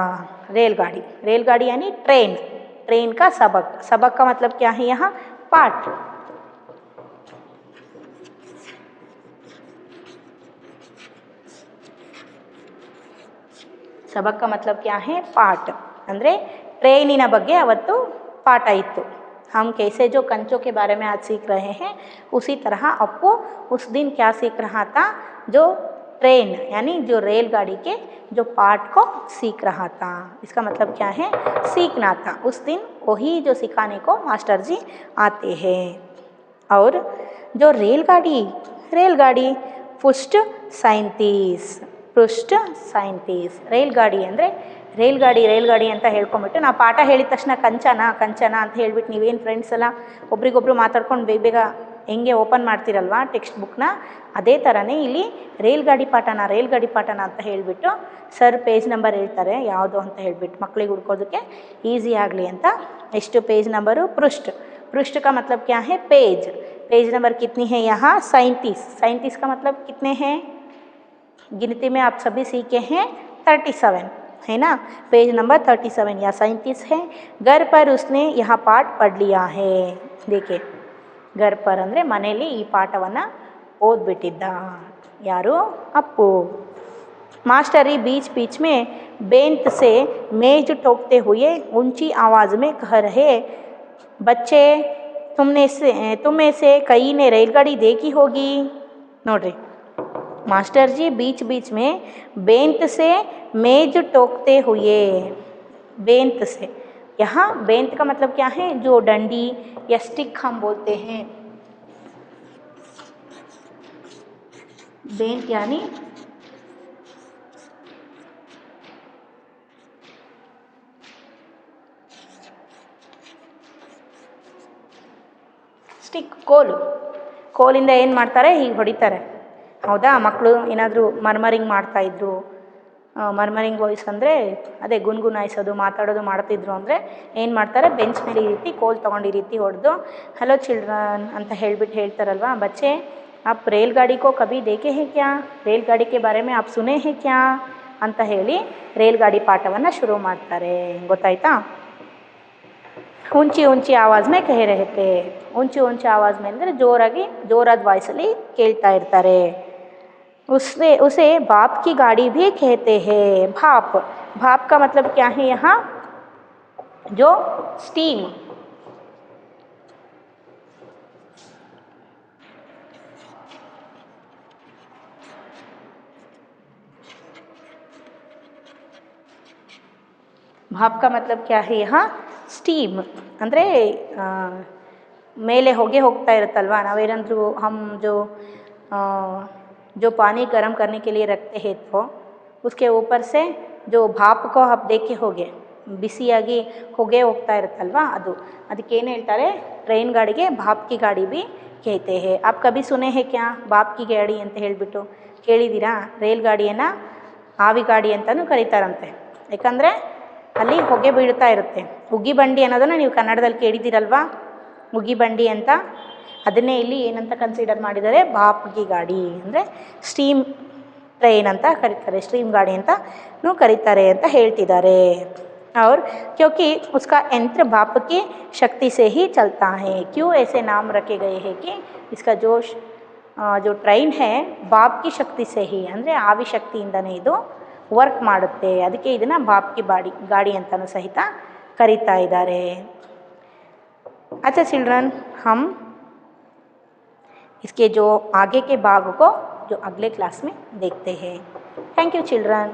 रेलगाड़ी यानी ट्रेन का सबक का मतलब क्या है यहाँ? पाठ. सबक का मतलब क्या है? पाठ. ಅಂದರೆ ಟ್ರೈನಿನ ಬಗ್ಗೆ ಅವತ್ತು ಪಾಠ ಇತ್ತು. हम कैसे जो कंचों के बारे में आज सीख रहे हैं, उसी तरह अप्पू उस दिन क्या सीख रहा था, जो ट्रेन यानी जो रेलगाड़ी के जो पार्ट को सीख रहा था। इसका मतलब क्या है, सीखना था। उस दिन वही जो सिखाने को मास्टर जी आते हैं। और जो रेलगाड़ी ಪೃಷ್ಠ 37 ರೈಲ್ಗಾಡಿ ಅಂದರೆ ರೇಲ್ಗಾಡಿ ಅಂತ ಹೇಳ್ಕೊಂಬಿಟ್ಟು ನಾವು ಪಾಠ ಹೇಳಿದ ತಕ್ಷಣ ಕಂಚನ ಅಂತ ಹೇಳ್ಬಿಟ್ಟು ನೀವೇನು ಫ್ರೆಂಡ್ಸ್ ಎಲ್ಲ ಒಬ್ರಿಗೊಬ್ರು ಮಾತಾಡ್ಕೊಂಡು ಬೇಗ ಹೆಂಗೆ ಓಪನ್ ಮಾಡ್ತಿರಲ್ವಾ ಟೆಕ್ಸ್ಟ್ ಬುಕ್ನ, ಅದೇ ಥರನೇ ಇಲ್ಲಿ ರೇಲ್ಗಾಡಿ ಪಾಠನ ಅಂತ ಹೇಳಿಬಿಟ್ಟು ಸರ್ ಪೇಜ್ ನಂಬರ್ ಹೇಳ್ತಾರೆ ಯಾವುದು ಅಂತ ಹೇಳ್ಬಿಟ್ಟು ಮಕ್ಕಳಿಗೆ ಹುಡ್ಕೋದಕ್ಕೆ ಈಸಿ ಆಗಲಿ ಅಂತ. ಎಷ್ಟು ಪೇಜ್ ನಂಬರು, पृष्ठ का मतलब क्या है, पेज नंबर कितनी है यहाँ 37 का मतलब कितने हैं, गिनती में आप सभी सीखे हैं 37 है ना। पेज नंबर 37 या 37 है। घर पर उसने यहाँ पाठ पढ़ लिया है। देखिए घर पर ಅಂದರೆ ಮನೆಯಲ್ಲಿ ಈ ಪಾಠವನ್ನು ಓದ್ಬಿಟ್ಟಿದ್ದ ಯಾರು, ಅಪ್ಪು। मास्टरी बीच में बेंत से मेज ठोकते हुए ऊंची आवाज़ में कह रहे, बच्चे तुम में से कई ने रेलगाड़ी देखी होगी। नोड्री मास्टर जी बीच में बेंत से मेज टोकते हुए, बेंत से, यहाँ बेंत का मतलब क्या है, जो डंडी या स्टिक हम बोलते हैं। बेंत यानी ಸ್ಟಿಕ್, ಕೋಲಿಂದ ಏನು ಮಾಡ್ತಾರೆ, ಹೀಗೆ ಹೊಡಿತಾರೆ ಹೌದಾ. ಮಕ್ಕಳು ಏನಾದರೂ ಮರ್ಮರಿಂಗ್ ಮಾಡ್ತಾಯಿದ್ರು, ಮರ್ಮರಿಂಗ್ ವಾಯ್ಸ್ ಅಂದರೆ ಅದೇ ಗುನ್ಗುನಾಯಿಸೋದು ಮಾತಾಡೋದು ಮಾಡ್ತಿದ್ರು ಅಂದರೆ ಏನು ಮಾಡ್ತಾರೆ, ಬೆಂಚ್ ಮೇಲೆ ಈ ರೀತಿ ಕೋಲ್ ತೊಗೊಂಡು ಈ ರೀತಿ ಹೊಡೆದು ಹಲೋ ಚಿಲ್ಡ್ರನ್ ಅಂತ ಹೇಳ್ತಾರಲ್ವ, ಬಚ್ಚೆ आप रेलगाड़ी को कभी देखे हैं क्या, रेलगाड़ी के बारे में आप सुने हैं क्या ಅಂತ ಹೇಳಿ ರೇಲ್ಗಾಡಿ ಪಾಠವನ್ನು ಶುರು ಮಾಡ್ತಾರೆ, ಗೊತ್ತಾಯ್ತಾ. ऊंची आवाज़ में कह रहे थे, ऊंची आवाज़ में ಅಂದರೆ ಜೋರಾದ ವಾಯ್ಸಲ್ಲಿ ಕೇಳ್ತಾ ಇರ್ತಾರೆ. उसे बाप की गाड़ी भी कहते हैं। भाप का मतलब क्या है यहाँ, जो स्टीम, भाप का मतलब क्या है यहाँ, स्टीम ಅಂದರೆ ಮೇಲೆ ಹೊಗೆ ಹೋಗ್ತಾ ಇರುತ್ತಲ್ವ, ನಾವೇನಾದರೂ हम जो पानी गर्म करने के लिए रखते हैं तो उसके ऊपर से जो भाप को आप देखे होगे, ಬಿಸಿಯಾಗಿ ಹೊಗೆ ಹೋಗ್ತಾ ಇರುತ್ತಲ್ವ, ಅದಕ್ಕೇನು ಹೇಳ್ತಾರೆ, ಟ್ರೈನ್ ಗಾಡಿಗೆ ಭಾಪ್ ಕಿ ಗಾಡಿ भी कहते हैं। आप कभी सुने हैं क्या ಭಾಪ್ ಕಿ ಗಾಡಿ ಅಂತ ಹೇಳಿಬಿಟ್ಟು, ಕೇಳಿದ್ದೀರಾ. ರೈಲ್ ಗಾಡಿಯನ್ನು ಆವಿ ಗಾಡಿ ಅಂತಲೂ ಕರೀತಾರಂತೆ, ಯಾಕಂದರೆ ಅಲ್ಲಿ ಹೊಗೆ ಬೀಳ್ತಾ ಇರುತ್ತೆ. ಉಗಿ ಬಂಡಿ ಅನ್ನೋದನ್ನು ನೀವು ಕನ್ನಡದಲ್ಲಿ ಕೇಳಿದ್ದೀರಲ್ವಾ, ಉಗಿ ಬಂಡಿ ಅಂತ. ಅದನ್ನೇ ಇಲ್ಲಿ ಏನಂತ ಕನ್ಸಿಡರ್ ಮಾಡಿದ್ದಾರೆ, ಭಾಪ್ ಕಿ ಗಾಡಿ ಅಂದರೆ ಸ್ಟೀಮ್ ಟ್ರೈನ್ ಅಂತ ಕರೀತಾರೆ, ಸ್ಟೀಮ್ ಗಾಡಿ ಅಂತನೂ ಕರೀತಾರೆ ಅಂತ ಹೇಳ್ತಿದ್ದಾರೆ. और क्योंकि उसका यंत्र भाप की शक्ति से ही चलता है। क्यों ऐसे नाम रखे गए हैं कि इसका जो ट्रैन है भाप की शक्ति से ही ಅಂದರೆ ಆವಿ ಶಕ್ತಿಯಿಂದನೇ ಇದು ವರ್ಕ್ ಮಾಡುತ್ತೆ, ಅದಕ್ಕೆ ಇದನ್ನು ಭಾಪ್ ಕಿ ಗಾಡಿ ಅಂತಲೂ ಸಹಿತ ಕರೀತಾ ಇದ್ದಾರೆ. अच्छा चिल्ड्रन, हम इसके जो आगे के भाग को जो अगले क्लास में देखते हैं. Thank you children.